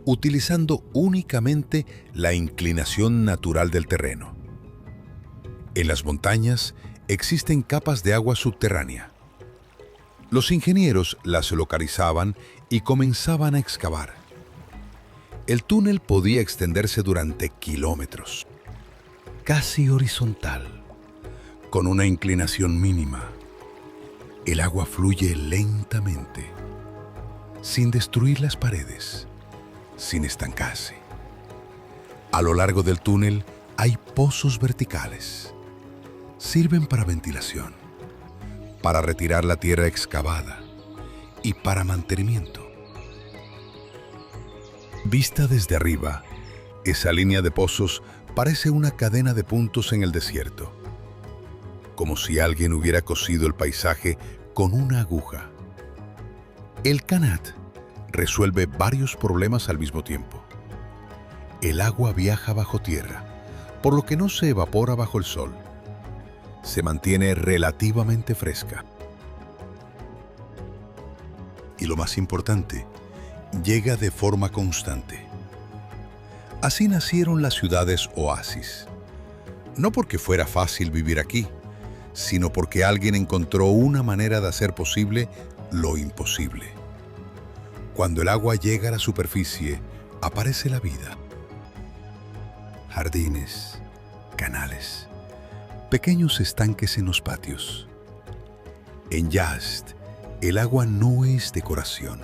utilizando únicamente la inclinación natural del terreno. En las montañas existen capas de agua subterránea. Los ingenieros las localizaban y comenzaban a excavar. El túnel podía extenderse durante kilómetros, casi horizontal, con una inclinación mínima. El agua fluye lentamente, sin destruir las paredes, sin estancarse. A lo largo del túnel hay pozos verticales. Sirven para ventilación, para retirar la tierra excavada y para mantenimiento. Vista desde arriba, esa línea de pozos parece una cadena de puntos en el desierto, como si alguien hubiera cosido el paisaje con una aguja. El Kanat resuelve varios problemas al mismo tiempo. El agua viaja bajo tierra, por lo que no se evapora bajo el sol. Se mantiene relativamente fresca. Y lo más importante, llega de forma constante. Así nacieron las ciudades oasis. No porque fuera fácil vivir aquí, sino porque alguien encontró una manera de hacer posible lo imposible. Cuando el agua llega a la superficie, aparece la vida. Jardines, canales, pequeños estanques en los patios. En Yazd, el agua no es decoración,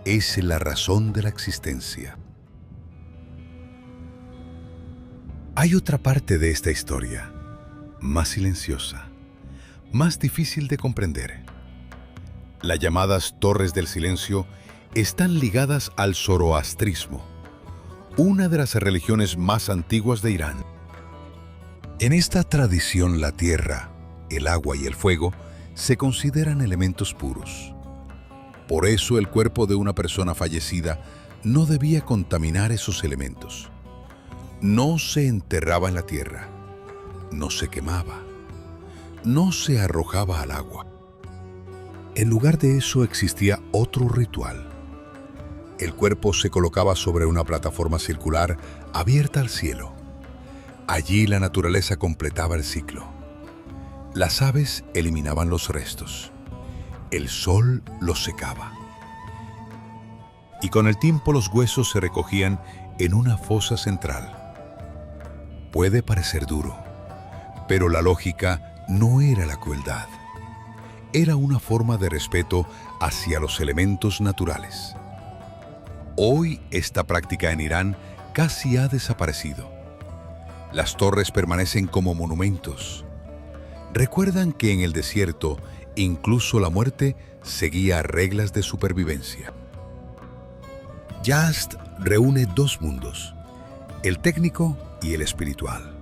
es la razón de la existencia. Hay otra parte de esta historia, más silenciosa, más difícil de comprender. Las llamadas Torres del Silencio están ligadas al zoroastrismo, una de las religiones más antiguas de Irán. En esta tradición, la tierra, el agua y el fuego se consideran elementos puros. Por eso el cuerpo de una persona fallecida no debía contaminar esos elementos. No se enterraba en la tierra, no se quemaba, no se arrojaba al agua. En lugar de eso existía otro ritual. El cuerpo se colocaba sobre una plataforma circular abierta al cielo. Allí la naturaleza completaba el ciclo. Las aves eliminaban los restos. El sol los secaba. Y con el tiempo los huesos se recogían en una fosa central. Puede parecer duro, pero la lógica no era la crueldad. Era una forma de respeto hacia los elementos naturales. Hoy esta práctica en Irán casi ha desaparecido. Las torres permanecen como monumentos. Recuerdan que en el desierto incluso la muerte seguía reglas de supervivencia. Yazd reúne dos mundos, el técnico y el espiritual.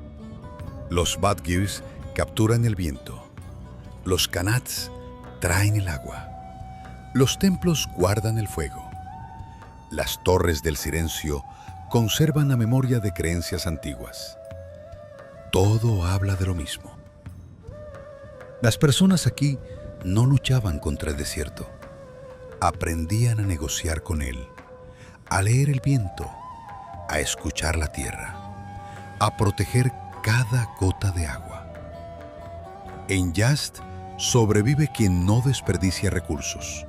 Los Badgirs capturan el viento. Los Qanats traen el agua. Los templos guardan el fuego. Las torres del silencio conservan la memoria de creencias antiguas. Todo habla de lo mismo. Las personas aquí no luchaban contra el desierto. Aprendían a negociar con él, a leer el viento, a escuchar la tierra, a proteger cada gota de agua. En Yazd sobrevive quien no desperdicia recursos,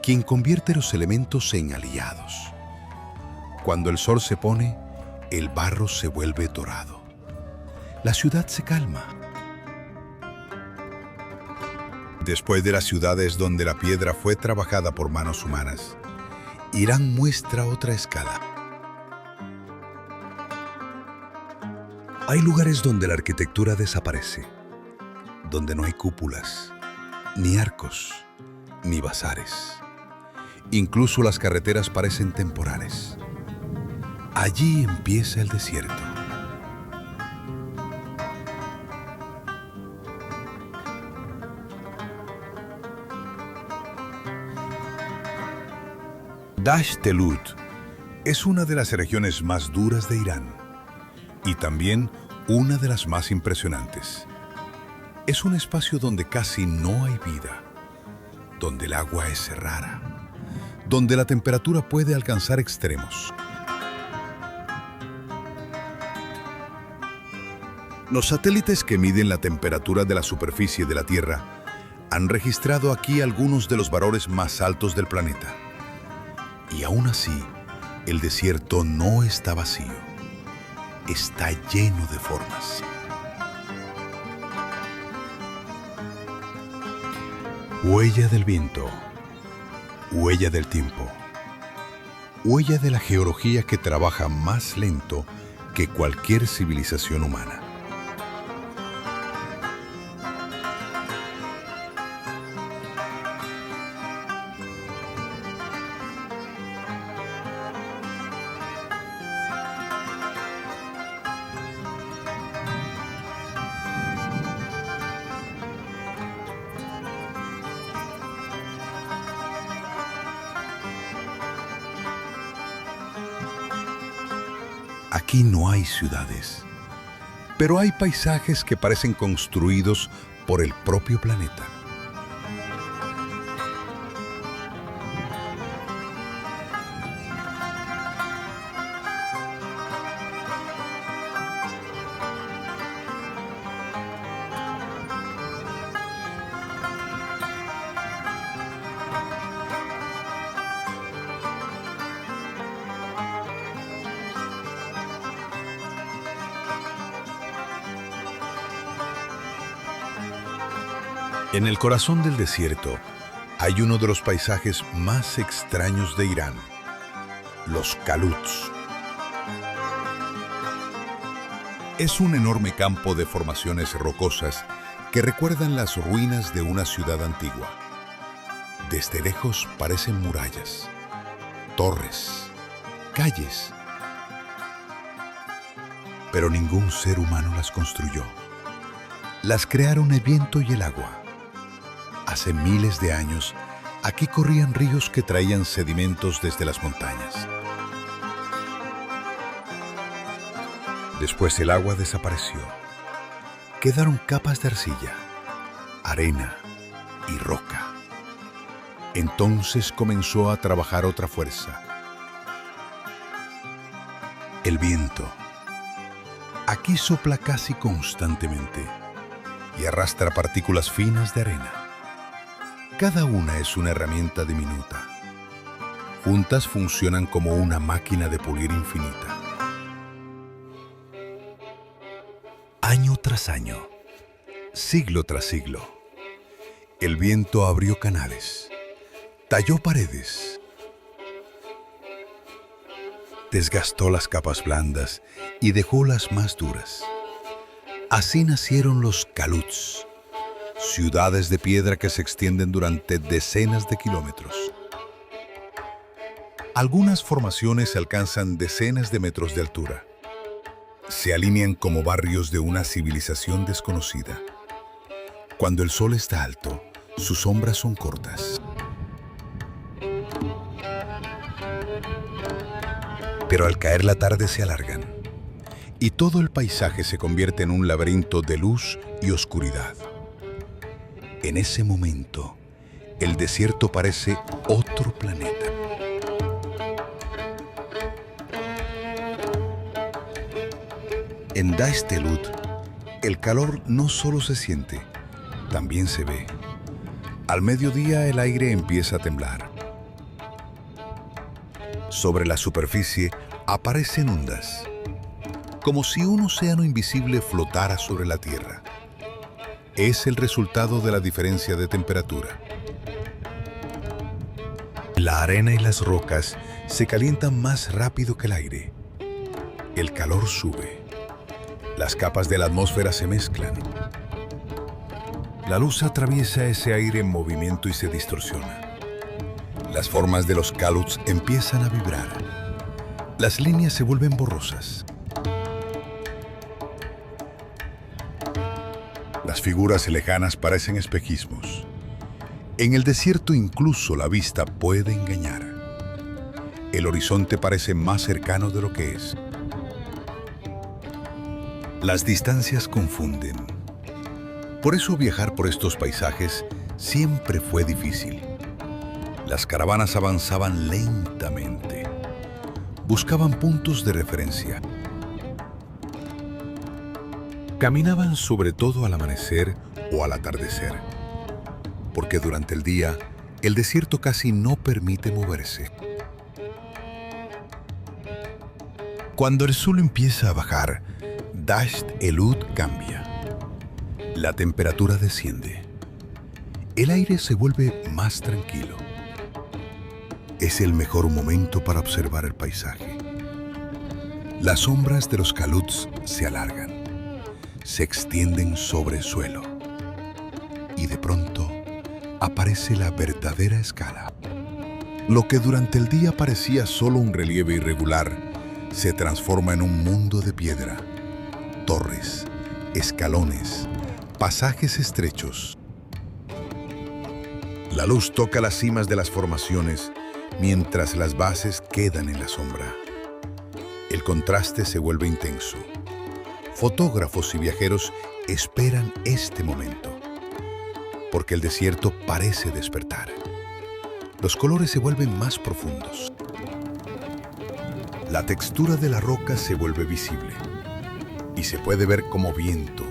quien convierte los elementos en aliados. Cuando el sol se pone, el barro se vuelve dorado. La ciudad se calma. Después de las ciudades donde la piedra fue trabajada por manos humanas, Irán muestra otra escala. Hay lugares donde la arquitectura desaparece, donde no hay cúpulas, ni arcos, ni bazares. Incluso las carreteras parecen temporales. Allí empieza el desierto. Dasht-e-Lut es una de las regiones más duras de Irán y también una de las más impresionantes. Es un espacio donde casi no hay vida, donde el agua es rara, donde la temperatura puede alcanzar extremos. Los satélites que miden la temperatura de la superficie de la Tierra han registrado aquí algunos de los valores más altos del planeta. Y aún así, el desierto no está vacío. Está lleno de formas. Huella del viento. Huella del tiempo. Huella de la geología que trabaja más lento que cualquier civilización humana. Aquí no hay ciudades, pero hay paisajes que parecen construidos por el propio planeta. En el corazón del desierto hay uno de los paisajes más extraños de Irán, los Kaluts. Es un enorme campo de formaciones rocosas que recuerdan las ruinas de una ciudad antigua. Desde lejos parecen murallas, torres, calles. Pero ningún ser humano las construyó. Las crearon el viento y el agua. Hace miles de años, aquí corrían ríos que traían sedimentos desde las montañas. Después el agua desapareció. Quedaron capas de arcilla, arena y roca. Entonces comenzó a trabajar otra fuerza. El viento. Aquí sopla casi constantemente y arrastra partículas finas de arena. Cada una es una herramienta diminuta. Juntas funcionan como una máquina de pulir infinita. Año tras año, siglo tras siglo, el viento abrió canales, talló paredes, desgastó las capas blandas y dejó las más duras. Así nacieron los Kaluts, ciudades de piedra que se extienden durante decenas de kilómetros. Algunas formaciones alcanzan decenas de metros de altura. Se alinean como barrios de una civilización desconocida. Cuando el sol está alto, sus sombras son cortas. Pero al caer la tarde se alargan, y todo el paisaje se convierte en un laberinto de luz y oscuridad. En ese momento, el desierto parece otro planeta. En Daştelut, el calor no solo se siente, también se ve. Al mediodía el aire empieza a temblar. Sobre la superficie aparecen ondas, como si un océano invisible flotara sobre la tierra. Es el resultado de la diferencia de temperatura. La arena y las rocas se calientan más rápido que el aire. El calor sube. Las capas de la atmósfera se mezclan. La luz atraviesa ese aire en movimiento y se distorsiona. Las formas de los Kaluts empiezan a vibrar. Las líneas se vuelven borrosas. Las figuras lejanas parecen espejismos. En el desierto incluso la vista puede engañar. El horizonte parece más cercano de lo que es. Las distancias confunden. Por eso viajar por estos paisajes siempre fue difícil. Las caravanas avanzaban lentamente. Buscaban puntos de referencia. Caminaban sobre todo al amanecer o al atardecer, porque durante el día el desierto casi no permite moverse. Cuando el sol empieza a bajar, Daştelut cambia. La temperatura desciende. El aire se vuelve más tranquilo. Es el mejor momento para observar el paisaje. Las sombras de los Kaluts se alargan, se extienden sobre el suelo. Y de pronto aparece la verdadera escala. Lo que durante el día parecía solo un relieve irregular, se transforma en un mundo de piedra. Torres, escalones, pasajes estrechos. La luz toca las cimas de las formaciones, mientras las bases quedan en la sombra. El contraste se vuelve intenso. Fotógrafos y viajeros esperan este momento, porque el desierto parece despertar. Los colores se vuelven más profundos. La textura de la roca se vuelve visible, y se puede ver cómo viento,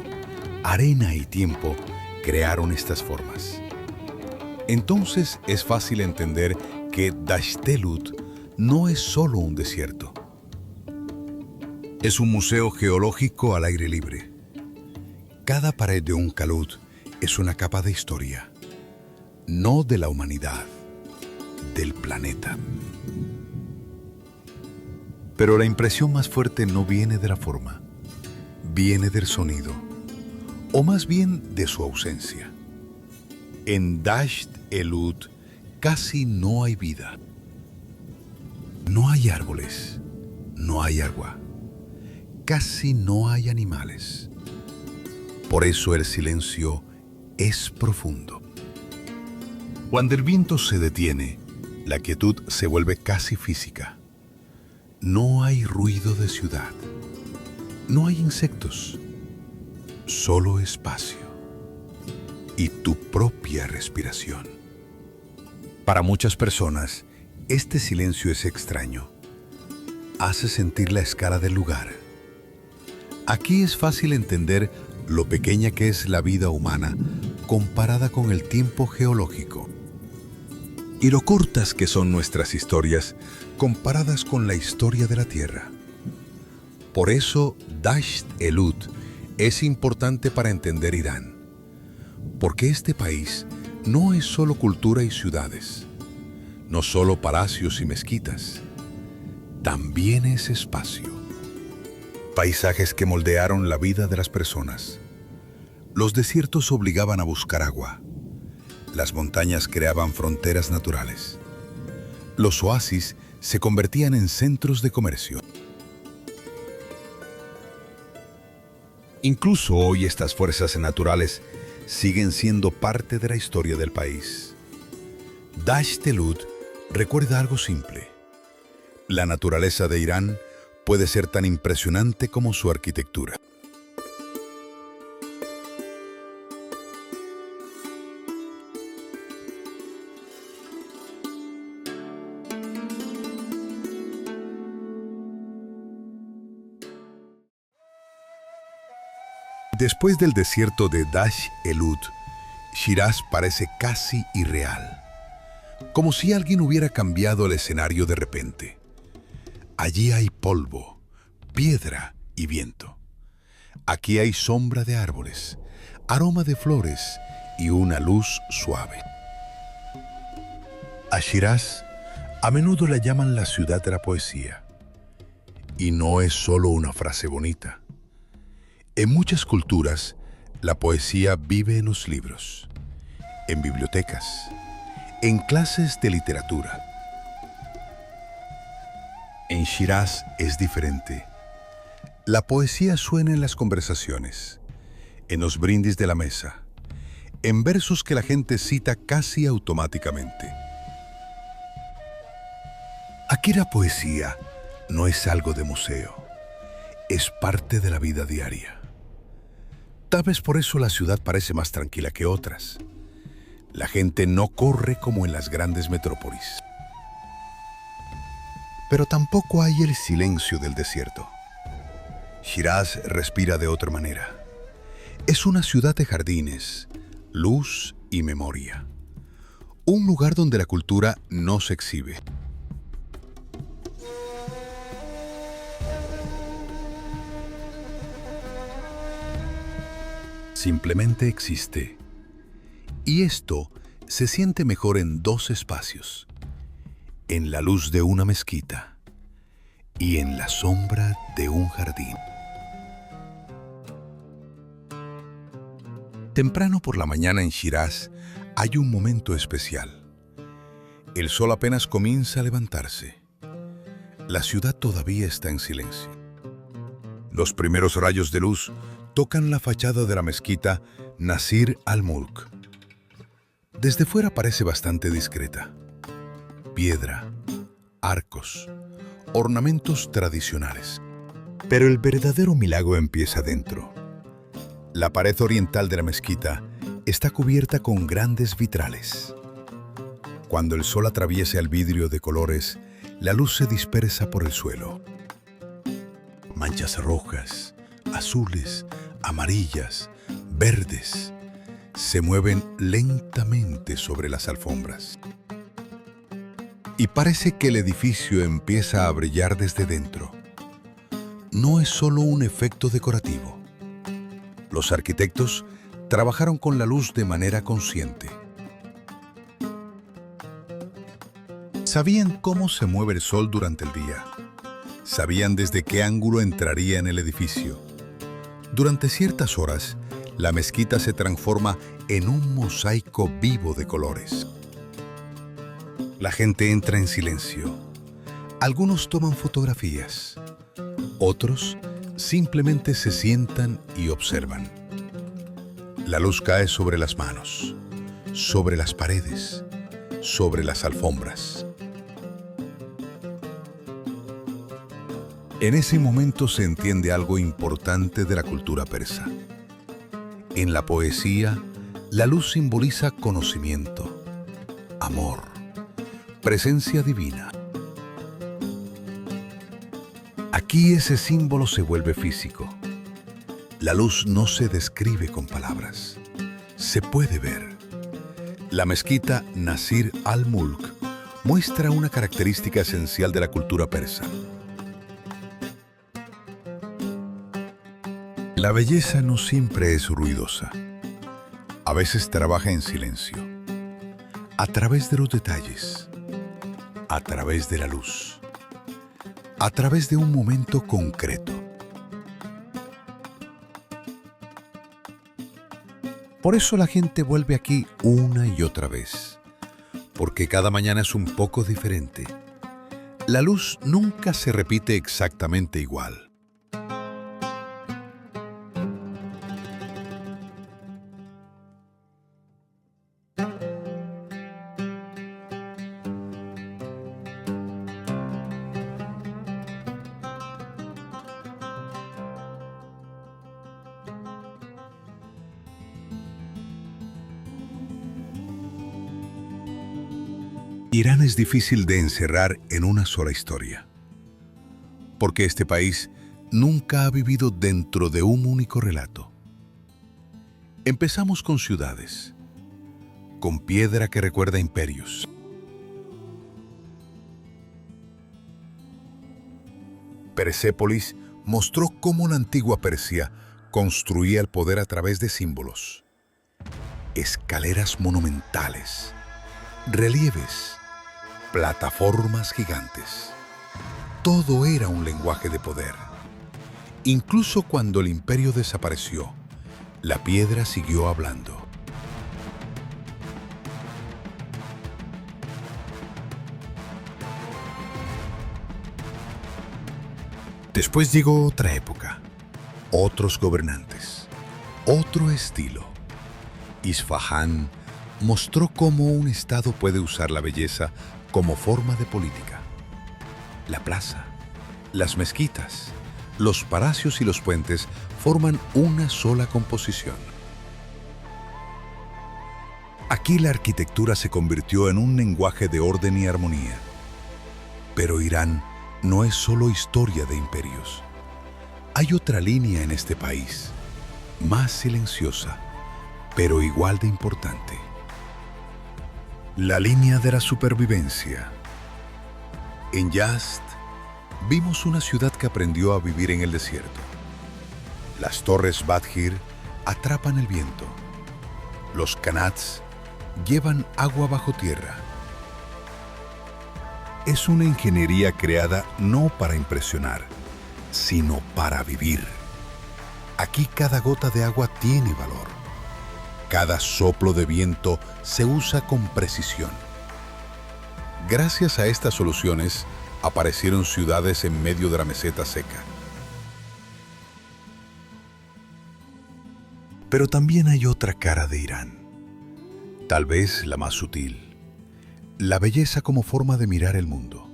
arena y tiempo crearon estas formas. Entonces es fácil entender que Daştelut no es solo un desierto. Es un museo geológico al aire libre. Cada pared de un Kalut es una capa de historia, no de la humanidad, del planeta. Pero la impresión más fuerte no viene de la forma, viene del sonido, o más bien de su ausencia. En Dasht Elut casi no hay vida. No hay árboles, no hay agua, casi no hay animales. Por eso el silencio es profundo. Cuando el viento se detiene, la quietud se vuelve casi física. No hay ruido de ciudad, no hay insectos, solo espacio y tu propia respiración. Para muchas personas, este silencio es extraño. Hace sentir la escala del lugar. Aquí es fácil entender lo pequeña que es la vida humana comparada con el tiempo geológico. Y lo cortas que son nuestras historias comparadas con la historia de la Tierra. Por eso, Dasht Elut es importante para entender Irán. Porque este país no es solo cultura y ciudades, no solo palacios y mezquitas, también es espacio. Paisajes que moldearon la vida de las personas. Los desiertos obligaban a buscar agua. Las montañas creaban fronteras naturales. Los oasis se convertían en centros de comercio. Incluso hoy estas fuerzas naturales siguen siendo parte de la historia del país. Dasht Elut recuerda algo simple. La naturaleza de Irán puede ser tan impresionante como su arquitectura. Después del desierto de Dasht Elut, Shiraz parece casi irreal, como si alguien hubiera cambiado el escenario de repente. Allí hay polvo, piedra y viento. Aquí hay sombra de árboles, aroma de flores y una luz suave. A Shiraz a menudo la llaman la ciudad de la poesía. Y no es solo una frase bonita. En muchas culturas, la poesía vive en los libros, en bibliotecas, en clases de literatura. En Shiraz es diferente. La poesía suena en las conversaciones, en los brindis de la mesa, en versos que la gente cita casi automáticamente. Aquí la poesía no es algo de museo, es parte de la vida diaria. Tal vez por eso la ciudad parece más tranquila que otras. La gente no corre como en las grandes metrópolis. Pero tampoco hay el silencio del desierto. Shiraz respira de otra manera. Es una ciudad de jardines, luz y memoria. Un lugar donde la cultura no se exhibe. Simplemente existe. Y esto se siente mejor en dos espacios. En la luz de una mezquita y en la sombra de un jardín. Temprano por la mañana en Shiraz hay un momento especial. El sol apenas comienza a levantarse. La ciudad todavía está en silencio. Los primeros rayos de luz tocan la fachada de la mezquita Nasir al-Mulk. Desde fuera parece bastante discreta. Piedra, arcos, ornamentos tradicionales. Pero el verdadero milagro empieza dentro. La pared oriental de la mezquita está cubierta con grandes vitrales. Cuando el sol atraviesa el vidrio de colores, la luz se dispersa por el suelo. Manchas rojas, azules, amarillas, verdes, se mueven lentamente sobre las alfombras. Y parece que el edificio empieza a brillar desde dentro. No es solo un efecto decorativo. Los arquitectos trabajaron con la luz de manera consciente. Sabían cómo se mueve el sol durante el día. Sabían desde qué ángulo entraría en el edificio. Durante ciertas horas, la mezquita se transforma en un mosaico vivo de colores. La gente entra en silencio. Algunos toman fotografías. Otros simplemente se sientan y observan. La luz cae sobre las manos, sobre las paredes, sobre las alfombras. En ese momento se entiende algo importante de la cultura persa. En la poesía, la luz simboliza conocimiento, amor, presencia divina. Aquí ese símbolo se vuelve físico. La luz no se describe con palabras, se puede ver. La mezquita Nasir al-Mulk muestra una característica esencial de la cultura persa. La belleza no siempre es ruidosa. A veces trabaja en silencio, a través de los detalles, a través de la luz, a través de un momento concreto. Por eso la gente vuelve aquí una y otra vez, porque cada mañana es un poco diferente. La luz nunca se repite exactamente igual. Irán es difícil de encerrar en una sola historia, porque este país nunca ha vivido dentro de un único relato. Empezamos con ciudades, con piedra que recuerda imperios. Persépolis mostró cómo la antigua Persia construía el poder a través de símbolos, escaleras monumentales, relieves, plataformas gigantes. Todo era un lenguaje de poder. Incluso cuando el imperio desapareció, la piedra siguió hablando. Después llegó otra época, otros gobernantes, otro estilo. Isfahán mostró cómo un estado puede usar la belleza como forma de política. La plaza, las mezquitas, los palacios y los puentes forman una sola composición. Aquí la arquitectura se convirtió en un lenguaje de orden y armonía. Pero Irán no es solo historia de imperios. Hay otra línea en este país, más silenciosa, pero igual de importante. La línea de la supervivencia. En Yazd, vimos una ciudad que aprendió a vivir en el desierto. Las torres Badhir atrapan el viento. Los qanats llevan agua bajo tierra. Es una ingeniería creada no para impresionar, sino para vivir. Aquí cada gota de agua tiene valor. Cada soplo de viento se usa con precisión. Gracias a estas soluciones, aparecieron ciudades en medio de la meseta seca. Pero también hay otra cara de Irán, tal vez la más sutil: la belleza como forma de mirar el mundo.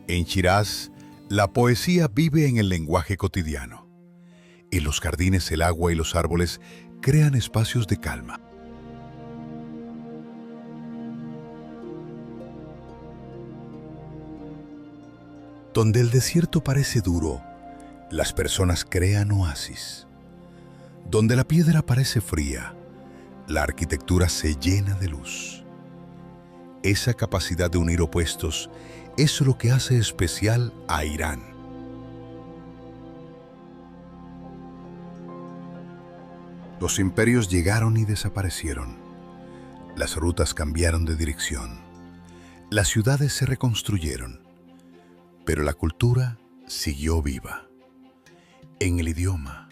En Shiraz, la poesía vive en el lenguaje cotidiano. En los jardines, el agua y los árboles crean espacios de calma. Donde el desierto parece duro, las personas crean oasis. Donde la piedra parece fría, la arquitectura se llena de luz. Esa capacidad de unir opuestos es lo que hace especial a Irán. Los imperios llegaron y desaparecieron. Las rutas cambiaron de dirección. Las ciudades se reconstruyeron. Pero la cultura siguió viva. En el idioma,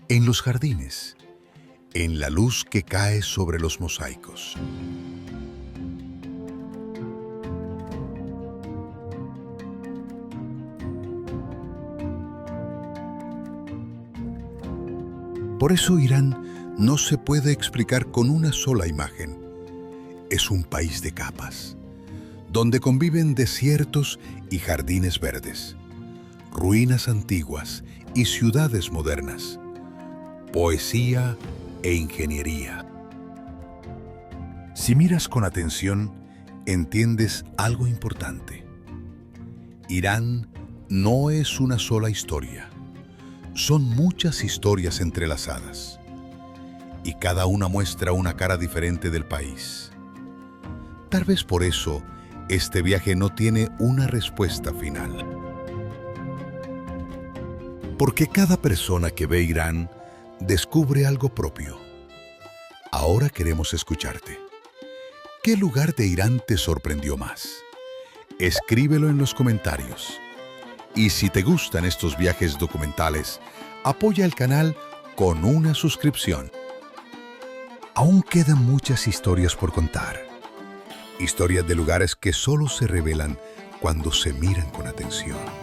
en los jardines, en la luz que cae sobre los mosaicos. Por eso Irán no se puede explicar con una sola imagen. Es un país de capas, donde conviven desiertos y jardines verdes, ruinas antiguas y ciudades modernas, poesía e ingeniería. Si miras con atención, entiendes algo importante. Irán no es una sola historia. Son muchas historias entrelazadas, y cada una muestra una cara diferente del país. Tal vez por eso, este viaje no tiene una respuesta final. Porque cada persona que ve Irán descubre algo propio. Ahora queremos escucharte. ¿Qué lugar de Irán te sorprendió más? Escríbelo en los comentarios. Y si te gustan estos viajes documentales, apoya el canal con una suscripción. Aún quedan muchas historias por contar. Historias de lugares que solo se revelan cuando se miran con atención.